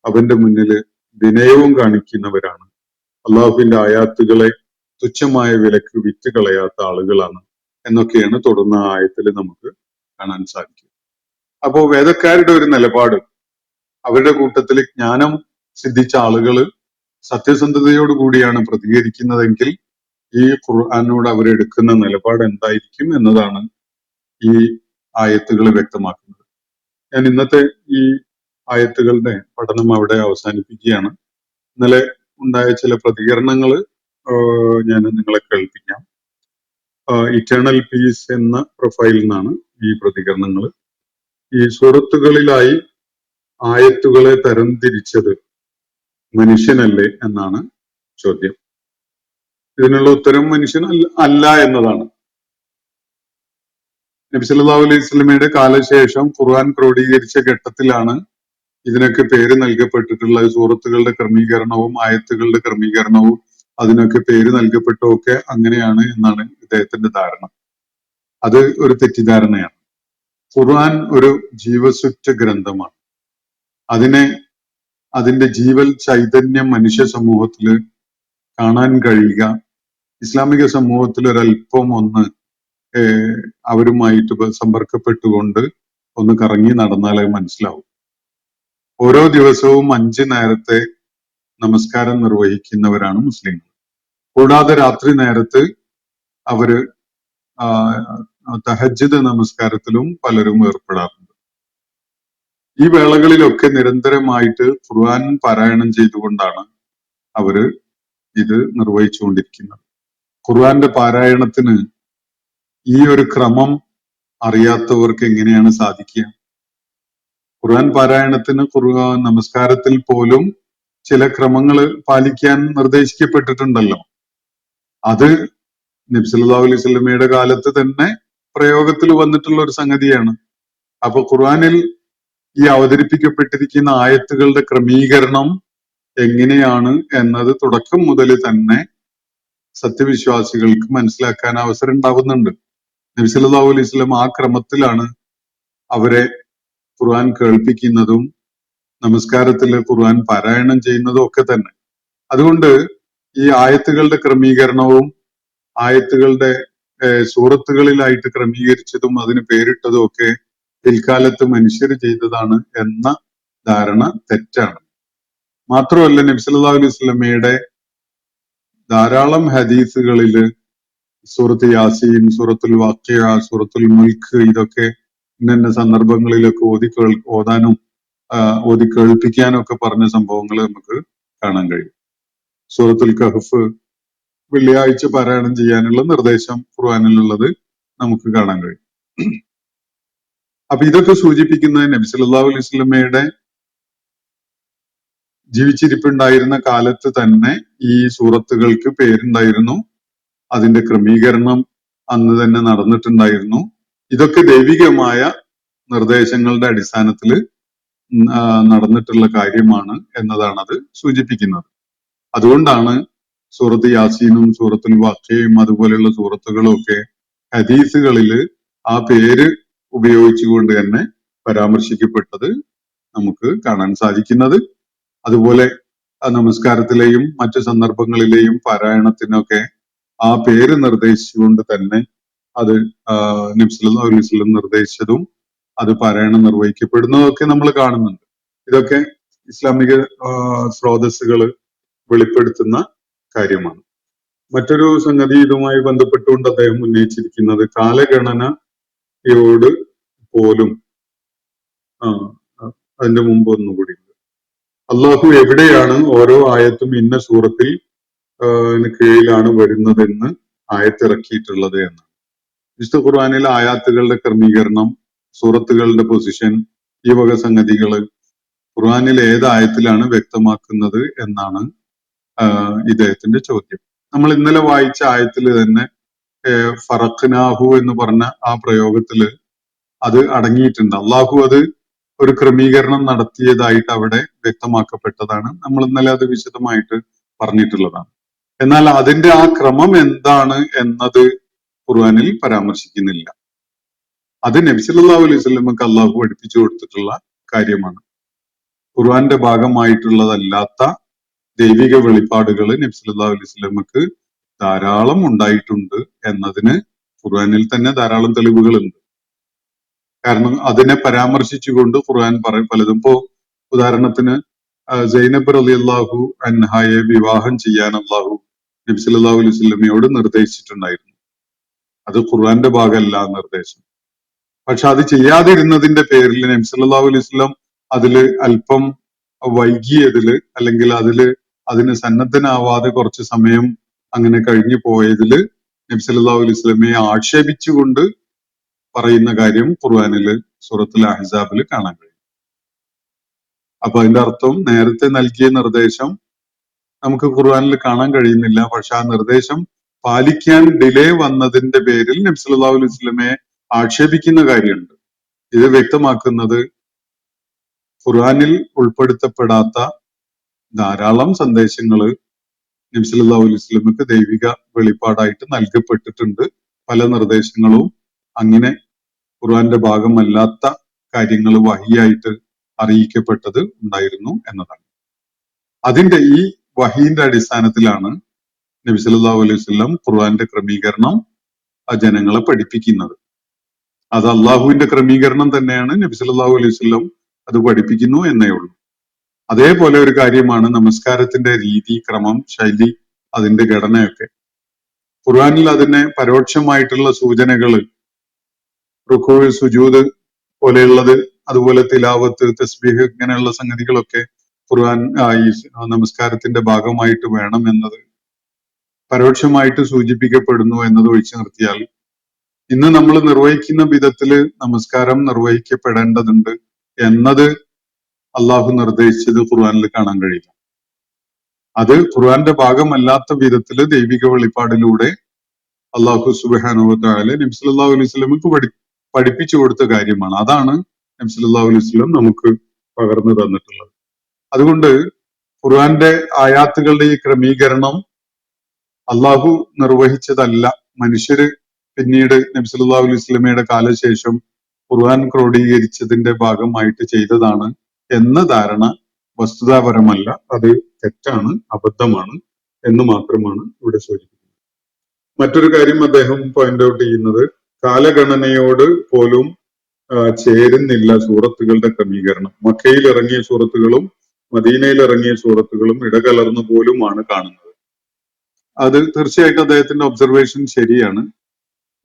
അവന്റെ മുന്നില് വിനയവും കാണിക്കുന്നവരാണ്. അള്ളാഹുവിന്റെ ആയാത്തുകളെ തുച്ഛമായ വിലക്ക് വിറ്റ് കളയാത്ത ആളുകളാണ് എന്നൊക്കെയാണ് തുടർന്ന ആയത്തിൽ നമുക്ക് കാണാൻ സാധിക്കും. അപ്പോ വേദക്കാരുടെ ഒരു നിലപാട്, അവരുടെ കൂട്ടത്തിൽ ജ്ഞാനം സിദ്ധിച്ച ആളുകള് സത്യസന്ധതയോടുകൂടിയാണ് പ്രതികരിക്കുന്നതെങ്കിൽ ഈ ഖുർആനോട് അവരെടുക്കുന്ന നിലപാട് എന്തായിരിക്കും എന്നതാണ് ഈ ആയത്തുകൾ വ്യക്തമാക്കുന്നത്. ഞാൻ ഇന്നത്തെ ഈ ആയത്തുകളുടെ പഠനം അവിടെ അവസാനിപ്പിക്കുകയാണ്. ഇന്നലെ ഉണ്ടായ ചില പ്രതികരണങ്ങൾ ഞാൻ നിങ്ങളെ കേൾപ്പിക്കാം. ഇറ്റേണൽ പീസ് എന്ന പ്രൊഫൈലിൽ നിന്നാണ് ഈ പ്രതികരണങ്ങൾ. ഈ സൂറത്തുകളിലായി ആയത്തുകളെ തരംതിരിച്ചത് മനുഷ്യനല്ലേ എന്നാണ് ചോദ്യം. ഇതിനുള്ള ഉത്തരം മനുഷ്യൻ അല്ല എന്നതാണ്. നബി സല്ലല്ലാഹു അലൈഹി വസല്ലമയുടെ കാലശേഷം ഖുർആൻ ക്രോഡീകരിച്ച ഘട്ടത്തിലാണ് ഇതിനൊക്കെ പേര് നൽകപ്പെട്ടിട്ടുള്ള സൂറത്തുകളുടെ ക്രമീകരണവും ആയത്തുകളുടെ ക്രമീകരണവും അതിനൊക്കെ പേര് നൽകപ്പെട്ടൊക്കെ അങ്ങനെയാണ് എന്നാണ് ഇദ്ദേഹത്തിന്റെ ധാരണ. അത് ഒരു തെറ്റിദ്ധാരണയാണ്. ഖുർആൻ ഒരു ജീവസുറ്റ ഗ്രന്ഥമാണ്. അതിന്റെ ജീവൽ ചൈതന്യം മനുഷ്യ സമൂഹത്തിൽ കാണാൻ കഴിയുക ഇസ്ലാമിക സമൂഹത്തിൽ ഒരല്പം ഒന്ന് അവരുമായിട്ട് സമ്പർക്കപ്പെട്ടുകൊണ്ട് ഒന്ന് കറങ്ങി നടന്നാലേ മനസ്സിലാവും. ഓരോ ദിവസവും 5 നേരത്തെ നമസ്കാരം നിർവഹിക്കുന്നവരാണ് മുസ്ലിങ്ങൾ. കൂടാതെ രാത്രി നേരത്ത് അവര് തഹജ്ജുദ് നമസ്കാരത്തിലും പലരും ഏർപ്പെടാറുണ്ട്. ഈ വേളകളിലൊക്കെ നിരന്തരമായിട്ട് ഖുർആൻ പാരായണം ചെയ്തുകൊണ്ടാണ് അവര് ഇത് നിർവഹിച്ചുകൊണ്ടിരിക്കുന്നത്. ഖുർആന്റെ പാരായണത്തിന് ഈ ഒരു ക്രമം അറിയാത്തവർക്ക് എങ്ങനെയാണ് സാധിക്കുക? ഖുർആൻ പാരായണത്തിന് നമസ്കാരത്തിൽ പോലും ചില ക്രമങ്ങൾ പാലിക്കാൻ നിർദ്ദേശിക്കപ്പെട്ടിട്ടുണ്ടല്ലോ. അത് നബി സല്ലല്ലാഹു അലൈഹി വസല്ലമയുടെ കാലത്ത് തന്നെ പ്രയോഗത്തിൽ വന്നിട്ടുള്ള ഒരു സംഗതിയാണ്. അപ്പൊ ഖുർആനിൽ ഈ അവതരിപ്പിക്കപ്പെട്ടിരിക്കുന്ന ആയത്തുകളുടെ ക്രമീകരണം എങ്ങനെയാണ് എന്നത് തുടക്കം മുതൽ തന്നെ സത്യവിശ്വാസികൾക്ക് മനസ്സിലാക്കാൻ അവസരം ഉണ്ടാവുന്നുണ്ട്. നബി സല്ലല്ലാഹു അലൈഹി വസല്ലം ആ ക്രമത്തിലാണ് അവരെ ഖുർആൻ കേൾപ്പിക്കുന്നതും നമസ്കാരത്തിൽ ഖുർആൻ പാരായണം ചെയ്യുന്നതും ഒക്കെ തന്നെ. അതുകൊണ്ട് ഈ ആയത്തുകളുടെ ക്രമീകരണവും ആയത്തുകളുടെ സൂറത്തുകളിലായിട്ട് ക്രമീകരിച്ചതും അതിന് പേരിട്ടതും ഒക്കെ പിൽക്കാലത്ത് മനുഷ്യർ ചെയ്തതാണ് എന്ന ധാരണ തെറ്റാണ്. മാത്രമല്ല നബി സല്ലല്ലാഹു അലൈഹി വസല്ലമയുടെ ധാരാളം ഹദീസുകളിൽ സൂറത്ത് യാസീൻ, സൂറത്തുൽ വാഖിഅ, സൂറത്തുൽ മുൽക്ക് ഇതൊക്കെ ഇന്ന സന്ദർഭങ്ങളിലൊക്കെ ഓതാനും ഓതി കേൾപ്പിക്കാനും ഒക്കെ പറഞ്ഞ സംഭവങ്ങൾ നമുക്ക് കാണാൻ കഴിയും. സൂറത്തുൽ കഹ്ഫ് വെള്ളിയാഴ്ച പാരായണം ചെയ്യാനുള്ള നിർദ്ദേശം ഖുർആനിലുള്ളത് നമുക്ക് കാണാൻ കഴിയും. അപ്പൊ ഇതൊക്കെ സൂചിപ്പിക്കുന്നത് നബി സല്ലല്ലാഹു അലൈഹി വസല്ലമയുടെ ജീവിച്ചിരിപ്പുണ്ടായിരുന്ന കാലത്ത് തന്നെ ഈ സൂറത്തുകൾക്ക് പേരുണ്ടായിരുന്നു. അതിന്റെ ക്രമീകരണം അന്ന് തന്നെ നടന്നിട്ടുണ്ടായിരുന്നു. ഇതൊക്കെ ദൈവികമായ നിർദ്ദേശങ്ങളുടെ അടിസ്ഥാനത്തിൽ നടന്നിട്ടുള്ള കാര്യമാണ് എന്നതാണ് അത് സൂചിപ്പിക്കുന്നത്. അതുകൊണ്ടാണ് സൂറത്ത് യാസീനും സൂറത്തുൽ വാഖിയയും അതുപോലെയുള്ള സൂറത്തുകളും ഒക്കെ ഹദീസുകളിൽ ആ പേര് ഉപയോഗിച്ചുകൊണ്ട് തന്നെ പരാമർശിക്കപ്പെട്ടത് നമുക്ക് കാണാൻ സാധിക്കുന്നത്. അതുപോലെ നമസ്കാരത്തിലെയും മറ്റു സന്ദർഭങ്ങളിലെയും പാരായണത്തിനൊക്കെ ആ പേര് നിർദ്ദേശിച്ചുകൊണ്ട് തന്നെ അത് നബി സല്ലല്ലാഹു അലൈഹി വസല്ലം നിർദ്ദേശിച്ചതും അത് പാരായണം നിർവഹിക്കപ്പെടുന്നതൊക്കെ നമ്മൾ കാണുന്നുണ്ട്. ഇതൊക്കെ ഇസ്ലാമിക സ്രോതസ്സുകൾ വെളിപ്പെടുത്തുന്ന കാര്യമാണ്. മറ്റൊരു സംഗതി ഇതുമായി ബന്ധപ്പെട്ടുകൊണ്ട് അദ്ദേഹം ഉന്നയിച്ചിരിക്കുന്നത് കാലഗണനയോട് പോലും അതിന്റെ മുമ്പ് ഒന്നുകൂടി അള്ളാഹു എവിടെയാണ് ഓരോ ആയത്തും ഇന്ന സൂറത്തിൽ കീഴിലാണ് വരുന്നതെന്ന് ആയത്തിറക്കിയിട്ടുള്ളത് എന്നാണ്. വിശുദ്ധ ഖുർആനിലെ ആയാത്തുകളുടെ ക്രമീകരണം, സൂറത്തുകളുടെ പൊസിഷൻ, ഈ വക സംഗതികള് ഖുർആനിൽ ഏത് ആയത്തിലാണ് വ്യക്തമാക്കുന്നത് എന്നാണ് ഇദ്ദേഹത്തിന്റെ ചോദ്യം. നമ്മൾ ഇന്നലെ വായിച്ച ആയത്തിൽ തന്നെ ഫറഖ്നാഹു എന്ന് പറഞ്ഞ ആ പ്രയോഗത്തില് അത് അടങ്ങിയിട്ടുണ്ട്. അള്ളാഹു അത് ഒരു ക്രമീകരണം നടത്തിയതായിട്ട് അവിടെ വ്യക്തമാക്കപ്പെട്ടതാണ്. നമ്മൾ ഇന്നലെ അത് വിശദമായിട്ട് പറഞ്ഞിട്ടുള്ളതാണ്. എന്നാൽ അതിന്റെ ആ ക്രമം എന്താണ് എന്നത് ഖുർആനിൽ പരാമർശിക്കുന്നില്ല. അത് നബി സല്ലല്ലാഹു അലൈഹി വസല്ലമക്ക് അള്ളാഹു പഠിപ്പിച്ചു കൊടുത്തിട്ടുള്ള കാര്യമാണ്. ഖുർആന്റെ ഭാഗമായിട്ടുള്ളതല്ലാത്ത ദൈവിക വെളിപ്പാടുകൾ നബി സല്ലല്ലാഹു അലൈഹി വസല്ലമക്ക് ധാരാളം ഉണ്ടായിട്ടുണ്ട് എന്നതിന് ഖുർആനിൽ തന്നെ ധാരാളം തെളിവുകളുണ്ട്. കാരണം അതിനെ പരാമർശിച്ചുകൊണ്ട് ഖുർആൻ പലതും ഇപ്പോ ഉദാഹരണത്തിന് സൈനബ് റളിയല്ലാഹു അൻഹയെ വിവാഹം ചെയ്യാൻ അള്ളാഹു നബി സല്ലല്ലാഹു അലൈഹി വസല്ലമയോട് നിർദ്ദേശിച്ചിട്ടുണ്ടായിരുന്നു. അത് ഖുർആന്റെ ഭാഗമല്ല നിർദ്ദേശം. പക്ഷെ അത് ചെയ്യാതിരുന്നതിന്റെ പേരിൽ നബി സല്ലല്ലാഹു അലൈഹി വസല്ലം അതില് അല്പം വൈകിയതില് അല്ലെങ്കിൽ അതിന് സന്നദ്ധനാവാതെ കുറച്ച് സമയം അങ്ങനെ കഴിഞ്ഞു പോയതില് നബി സല്ലല്ലാഹു അലൈഹി വസല്ലമയെ ആക്ഷേപിച്ചുകൊണ്ട് പറയുന്ന കാര്യം ഖുർആനില് സൂറത്തുൽ അഹ്സാബിൽ കാണാൻ കഴിയും. അപ്പൊ അതിന്റെ അർത്ഥം നേരത്തെ നൽകിയ നിർദ്ദേശം നമുക്ക് ഖുർആനിൽ കാണാൻ കഴിയുന്നില്ല. പക്ഷെ ആ നിർദ്ദേശം പാലിക്കാൻ ഡിലേ വന്നതിന്റെ പേരിൽ നബി സല്ലല്ലാഹു അലൈഹി വസല്ലമയെ ആക്ഷേപിക്കുന്ന കാര്യമുണ്ട്. ഇത് വ്യക്തമാക്കുന്നത് ഖുർആനിൽ ഉൾപ്പെടുത്തപ്പെടാത്ത ധാരാളം സന്ദേശങ്ങള് നബി സല്ലല്ലാഹു അലൈഹി വസല്ലമക്ക് ദൈവിക വെളിപ്പാടായിട്ട് നൽകപ്പെട്ടിട്ടുണ്ട്. പല നിർദ്ദേശങ്ങളും അങ്ങനെ ഖുർആന്റെ ഭാഗമല്ലാത്ത കാര്യങ്ങൾ വഹിയായിട്ട് അറിയിക്കപ്പെട്ടത് ഉണ്ടായിരുന്നു എന്നതാണ്. അതിന്റെ ഈ വഹീന്റെ അടിസ്ഥാനത്തിലാണ് നബി സല്ലല്ലാഹു അലൈഹി വസല്ലം ഖുർആന്റെ ക്രമീകരണം ജനങ്ങളെ പഠിപ്പിക്കുന്നത്. അത് അള്ളാഹുവിന്റെ ക്രമീകരണം തന്നെയാണ്. നബി സല്ലല്ലാഹു അലൈഹി വസല്ലം അത് പഠിപ്പിക്കുന്നു എന്നേ ഉള്ളൂ. അതേപോലെ ഒരു കാര്യമാണ് നമസ്കാരത്തിന്റെ രീതി, ക്രമം, ശൈലി, അതിന്റെ ഘടനയൊക്കെ. ഖുർആനിൽ അതിനെ പരോക്ഷമായിട്ടുള്ള സൂചനകള് റുക്കൂ, സുജൂദ് പോലെയുള്ളത്, അതുപോലെ തിലാവത്ത്, തസ്ബീഹ്, ഇങ്ങനെയുള്ള സംഗതികളൊക്കെ ഖുർആൻ ഈ നമസ്കാരത്തിന്റെ ഭാഗമായിട്ട് വേണം എന്നത് പരോക്ഷമായിട്ട് സൂചിപ്പിക്കപ്പെടുന്നു എന്നത് ഒഴിച്ചു നിർത്തിയാൽ ഇന്ന് നമ്മൾ നിർവഹിക്കുന്ന വിധത്തില് നമസ്കാരം നിർവഹിക്കപ്പെടേണ്ടതുണ്ട് എന്നത് അള്ളാഹു നിർദ്ദേശിച്ചത് ഖുർആനിൽ കാണാൻ കഴിയില്ല. അത് ഖുർആന്റെ ഭാഗമല്ലാത്ത വിധത്തില് ദൈവിക വെളിപ്പാടിലൂടെ അള്ളാഹു സുബ്ഹാനഹു വ തആല നബി സല്ലല്ലാഹു അലൈഹി വസല്ലമക്ക് പഠിപ്പിച്ചു കൊടുത്ത കാര്യമാണ്. അതാണ് നബി സല്ലല്ലാഹു അലൈഹി വസല്ലം നമുക്ക് പകർന്നു തന്നിട്ടുള്ളത്. അതുകൊണ്ട് ഖുർആന്റെ ആയാത്തുകളുടെ ഈ ക്രമീകരണം അള്ളാഹു നിർവഹിച്ചതല്ല, മനുഷ്യര് പിന്നീട് നബി സല്ലല്ലാഹു അലൈഹി വസല്ലമയുടെ കാലശേഷം ഖുർആൻ ക്രോഡീകരിച്ചതിന്റെ ഭാഗമായിട്ട് ചെയ്തതാണ് എന്ന ധാരണ വസ്തുതാപരമല്ല. അത് തെറ്റാണ്, അബദ്ധമാണ് എന്ന് മാത്രമാണ് ഇവിടെ സൂചിപ്പിക്കുന്നത്. മറ്റൊരു കാര്യം അദ്ദേഹം പോയിന്റ് ഔട്ട് ചെയ്യുന്നത് കാലഗണനയോട് പോലും ചേരുന്നില്ല സൂറത്തുകളുടെ ക്രമീകരണം. മക്കയിൽ ഇറങ്ങിയ സൂറത്തുകളും മദീനയിൽ ഇറങ്ങിയ സൂറത്തുകളും ഇടകലർന്നു പോലുമാണ് കാണുന്നത്. അത് തീർച്ചയായിട്ടും അദ്ദേഹത്തിന്റെ ഒബ്സർവേഷൻ ശരിയാണ്.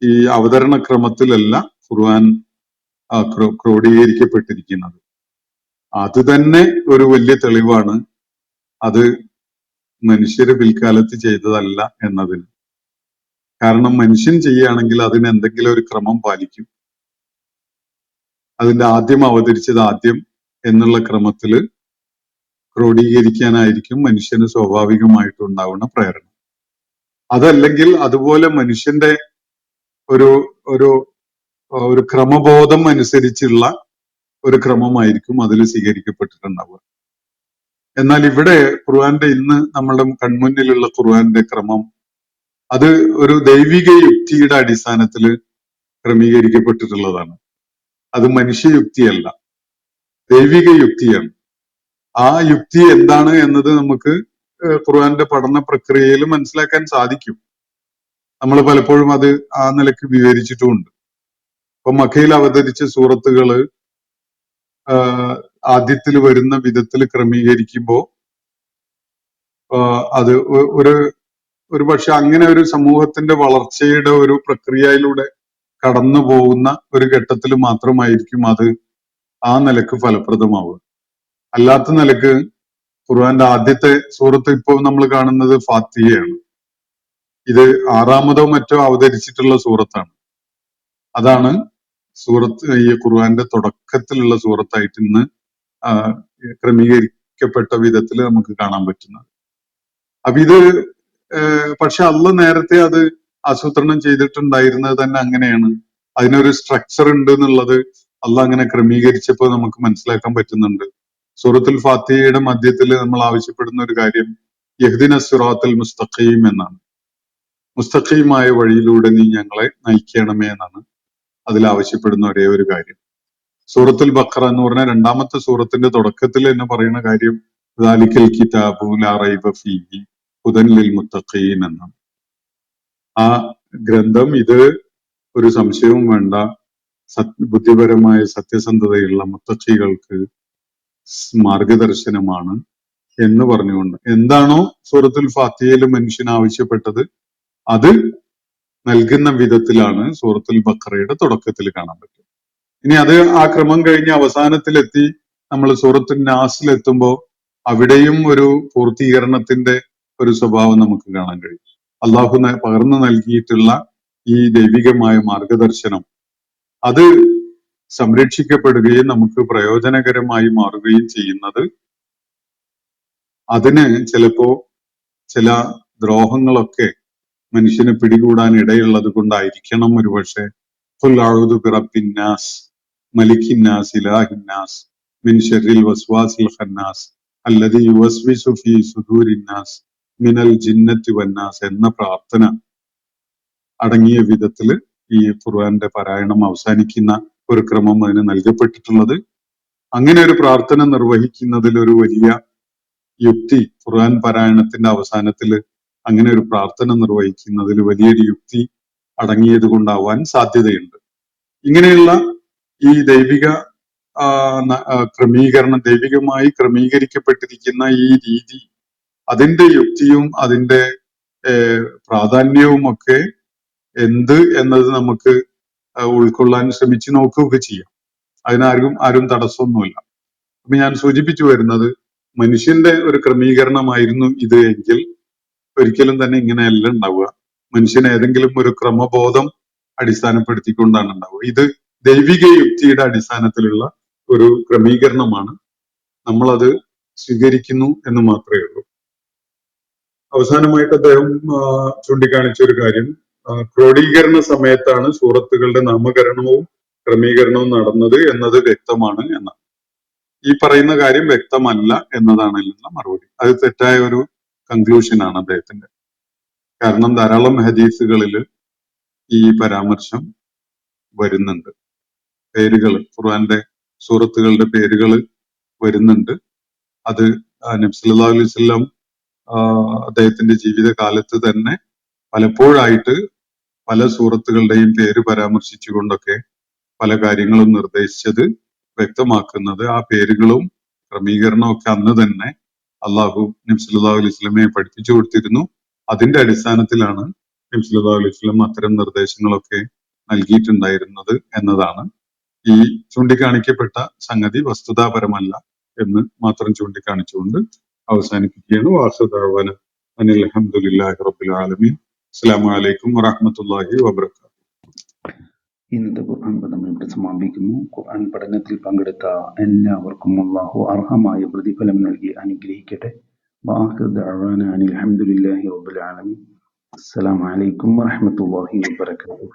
ഈ അവതരണ ക്രമത്തിലല്ല ഖുർആൻ ക്രോഡീകരിക്കപ്പെട്ടിരിക്കുന്നത്. അത് തന്നെ ഒരു വലിയ തെളിവാണ് അത് മനുഷ്യര് പിൽക്കാലത്ത് ചെയ്തതല്ല എന്നതിന്. കാരണം മനുഷ്യൻ ചെയ്യുകയാണെങ്കിൽ അതിന് എന്തെങ്കിലും ഒരു ക്രമം പാലിക്കും. അതിന്റെ ആദ്യം അവതരിച്ചത് ആദ്യം എന്നുള്ള ക്രമത്തില് ക്രോഡീകരിക്കാനായിരിക്കും മനുഷ്യന് സ്വാഭാവികമായിട്ടുണ്ടാവുന്ന പ്രേരണ. അതല്ലെങ്കിൽ അതുപോലെ മനുഷ്യന്റെ ഒരു ഒരു ക്രമബോധം അനുസരിച്ചുള്ള ഒരു ക്രമമായിരിക്കും അതിൽ സ്വീകരിക്കപ്പെട്ടിട്ടുണ്ടാവുക. എന്നാൽ ഇവിടെ ഖുർആന്റെ ഇന്ന് നമ്മളുടെ കൺമുന്നിലുള്ള ഖുർആന്റെ ക്രമം അത് ഒരു ദൈവിക യുക്തിയുടെ അടിസ്ഥാനത്തിൽ ക്രമീകരിക്കപ്പെട്ടിട്ടുള്ളതാണ്. അത് മനുഷ്യയുക്തിയല്ല, ദൈവിക യുക്തിയാണ്. ആ യുക്തി എന്താണ് എന്നത് നമുക്ക് ഖുർആന്റെ പഠന പ്രക്രിയയിൽ മനസ്സിലാക്കാൻ സാധിക്കും. നമ്മൾ പലപ്പോഴും അത് ആ നിലക്ക് വിവരിച്ചിട്ടുമുണ്ട്. ഇപ്പൊ മക്കയിൽ അവതരിച്ച സൂറത്തുകള് ആദ്യത്തിൽ വരുന്ന വിധത്തിൽ ക്രമീകരിക്കുമ്പോൾ അത് ഒരു പക്ഷെ അങ്ങനെ ഒരു സമൂഹത്തിന്റെ വളർച്ചയുടെ ഒരു പ്രക്രിയയിലൂടെ കടന്നു പോകുന്ന ഒരു ഘട്ടത്തിൽ മാത്രമായിരിക്കും അത് ആ നിലക്ക് ഫലപ്രദമാവുക. അല്ലാത്ത നിലക്ക് ഖുർആന്റെ ആദ്യത്തെ സൂറത്ത് ഇപ്പോൾ നമ്മൾ കാണുന്നത് ഫാത്തിഹയാണ്. ഇത് 6-മതോ മറ്റോ അവതരിച്ചിട്ടുള്ള സൂറത്താണ്. അതാണ് സൂറത്ത് ഈ ഖുർആന്റെ തുടക്കത്തിലുള്ള സൂറത്തായിട്ട് ഇന്ന് ക്രമീകരിക്കപ്പെട്ട വിധത്തിൽ നമുക്ക് കാണാൻ പറ്റുന്നത്. അപ്പൊ ഇത് പക്ഷെ അള്ളാഹ് നേരത്തെ അത് ആസൂത്രണം ചെയ്തിട്ടുണ്ടായിരുന്നത് തന്നെ അങ്ങനെയാണ്. അതിനൊരു സ്ട്രക്ചർ ഉണ്ട് എന്നുള്ളത് അള്ളാഹ് അങ്ങനെ ക്രമീകരിച്ചപ്പോൾ നമുക്ക് മനസ്സിലാക്കാൻ പറ്റുന്നുണ്ട്. സൂറത്തുൽ ഫാത്തിഹയുടെ മധ്യത്തിൽ നമ്മൾ ആവശ്യപ്പെടുന്ന ഒരു കാര്യം യഹ്ദിന സിറാത്തുൽ മുസ്തഖീം എന്നാണ്. മുസ്തഖീമായ വഴിയിലൂടെ നീ ഞങ്ങളെ നയിക്കണമേ എന്നാണ് അതിൽ ആവശ്യപ്പെടുന്ന ഒരേ ഒരു കാര്യം. സൂറത്തുൽ ബഖറ എന്ന് പറഞ്ഞ 2-മത്തെ സൂറത്തിന്റെ തുടക്കത്തിൽ തന്നെ പറയുന്ന കാര്യം ദാലിക്കൽ കിതാബു ലാ റൈബ ഫീഹി ഹുദൻ ലിൽ മുത്തഖീൻ എന്നാണ്. ആ ഗ്രന്ഥം ഇത് ഒരു സംശയവും വേണ്ട, ബുദ്ധിപരമായ സത്യസന്ധതയുള്ള മുത്തഖികൾക്ക് മാർഗദർശനമാണ് എന്ന് പറഞ്ഞുകൊണ്ട് എന്താണോ സൂറത്തുൽ ഫാത്തിഹയിൽ മനുഷ്യൻ ആവശ്യപ്പെട്ടത് അത് നൽകുന്ന വിധത്തിലാണ് സൂറത്തുൽ ബഖറയുടെ തുടക്കത്തിൽ കാണാൻ പറ്റും. ഇനി അത് ആ ക്രമം കഴിഞ്ഞ് അവസാനത്തിലെത്തി നമ്മൾ സൂറത്തുൽ നാസിലെത്തുമ്പോൾ അവിടെയും ഒരു പൂർത്തീകരണത്തിന്റെ ഒരു സ്വഭാവം നമുക്ക് കാണാൻ കഴിയും. അള്ളാഹു പകർന്നു നൽകിയിട്ടുള്ള ഈ ദൈവികമായ മാർഗദർശനം അത് സംരക്ഷിക്കപ്പെടുകയും നമുക്ക് പ്രയോജനകരമായി മാറുകയും ചെയ്യുന്നത് അതിന് ചിലപ്പോ ചില ദ്രോഹങ്ങളൊക്കെ മനുഷ്യനെ പിടികൂടാൻ ഇടയുള്ളത് കൊണ്ടായിരിക്കണം ഒരുപക്ഷെ ഖുൽ അഊദു ബിറബ്ബിന്നാസ് മലിക്കിന്നാസ് ഇലാഹിന്നാസ് മിൻ ശർരിൽ വസ്വാസിൽ ഖന്നാസ് അല്ലദീ യുവസ്വിസു ഫീ സുദൂരിന്നാസ് മിനൽ ജിന്നത്തി വന്നാസ് എന്ന പ്രാർത്ഥന അടങ്ങിയ വിധത്തിൽ ഈ ഖുർആന്റെ പാരായണം അവസാനിക്കുന്ന ഒരു ക്രമം അതിന് നൽകപ്പെട്ടിട്ടുള്ളത്. അങ്ങനെ ഒരു പ്രാർത്ഥന നിർവഹിക്കുന്നതിൽ ഒരു വലിയ യുക്തി ഖുർആൻ പാരായണത്തിന്റെ അവസാനത്തിൽ അങ്ങനെ ഒരു പ്രാർത്ഥന നിർവഹിക്കുന്നതിൽ വലിയൊരു യുക്തി അടങ്ങിയത് കൊണ്ടാവാൻ സാധ്യതയുണ്ട്. ഇങ്ങനെയുള്ള ഈ ദൈവിക ക്രമീകരണം, ദൈവികമായി ക്രമീകരിക്കപ്പെട്ടിരിക്കുന്ന ഈ രീതി, അതിന്റെ യുക്തിയും അതിന്റെ പ്രാധാന്യവും ഒക്കെ എന്ത് എന്നത് നമുക്ക് ഉൾക്കൊള്ളാൻ ശ്രമിച്ചു നോക്കുകയൊക്കെ ചെയ്യാം. ആരും തടസ്സമൊന്നുമില്ല. അപ്പൊ ഞാൻ സൂചിപ്പിച്ചു വരുന്നത് മനുഷ്യന്റെ ഒരു ക്രമീകരണമായിരുന്നു ഇത് എങ്കിൽ ഒരിക്കലും തന്നെ ഇങ്ങനെയല്ല ഉണ്ടാവുക. മനുഷ്യൻ ഏതെങ്കിലും ഒരു ക്രമബോധം അടിസ്ഥാനപ്പെടുത്തിക്കൊണ്ടാണ് ഉണ്ടാവുക. ഇത് ദൈവിക യുക്തിയുടെ അടിസ്ഥാനത്തിലുള്ള ഒരു ക്രമീകരണമാണ്. നമ്മളത് സ്വീകരിക്കുന്നു എന്ന് മാത്രമേ ഉള്ളൂ. അവസാനമായിട്ട് അദ്ദേഹം ചൂണ്ടിക്കാണിച്ച ഒരു കാര്യം ക്രോഡീകരണ സമയത്താണ് സൂറത്തുകളുടെ നാമകരണവും ക്രമീകരണവും നടന്നത് എന്നത് വ്യക്തമാണ് എന്നാണ്. ഈ പറയുന്ന കാര്യം വ്യക്തമല്ല എന്നതാണ് ഇതിനുള്ള മറുപടി. അത് തെറ്റായ ഒരു കൺക്ലൂഷനാണ് അദ്ദേഹത്തിന്റെ. കാരണം ധാരാളം ഹദീസുകളിൽ ഈ പരാമർശം വരുന്നുണ്ട്. പേരുകൾ, ഖുർആന്റെ സൂറത്തുകളുടെ പേരുകൾ വരുന്നുണ്ട്. അത് നബി സല്ലല്ലാഹു അലൈഹി വസല്ലം അദ്ദേഹത്തിന്റെ ജീവിതകാലത്ത് തന്നെ പലപ്പോഴായിട്ട് പല സൂറത്തുകളുടെയും പേര് പരാമർശിച്ചുകൊണ്ടൊക്കെ പല കാര്യങ്ങളും നിർദ്ദേശിച്ചത് വ്യക്തമാക്കുന്നത് ആ പേരുകളും ക്രമീകരണവും ഒക്കെ അന്ന് തന്നെ അള്ളാഹു നബി സല്ലല്ലാഹു അലൈഹി വസല്ലമയെ പഠിപ്പിച്ചു കൊടുത്തിരുന്നു. അതിന്റെ അടിസ്ഥാനത്തിലാണ് നബി സല്ലല്ലാഹു അലൈഹി വസല്ലം അത്തരം നിർദ്ദേശങ്ങളൊക്കെ നൽകിയിട്ടുണ്ടായിരുന്നത് എന്നതാണ്. ഈ ചൂണ്ടിക്കാണിക്കപ്പെട്ട സംഗതി വസ്തുതാപരമല്ല എന്ന് മാത്രം ചൂണ്ടിക്കാണിച്ചുകൊണ്ട് അവസാനിപ്പിക്കുകയാണ്. വാസുദാവന അനിൽ അൽഹംദുലില്ലാഹി റബ്ബിൽ ആലമീൻ. അസ്സലാമു അലൈക്കും വറഹ്മത്തുള്ളാഹി വബറകാതുഹു. ഇന്നത്തെ ഖുർആൻ പഠനം ഇവിടെ സമാപിക്കുന്നു. ഖുർആൻ പഠനത്തിൽ പങ്കെടുത്ത എല്ലാവർക്കും അല്ലാഹു അർഹമായ പ്രതിഫലം നൽകി അനുഗ്രഹിക്കട്ടെ. വആഖിറു ദഅവാന അനിൽ ഹംദുലില്ലാഹി റബ്ബിൽ ആലമീൻ. അസ്സലാമു അലൈക്കും വറഹ്മത്തുള്ളാഹി വബറകാതുഹു.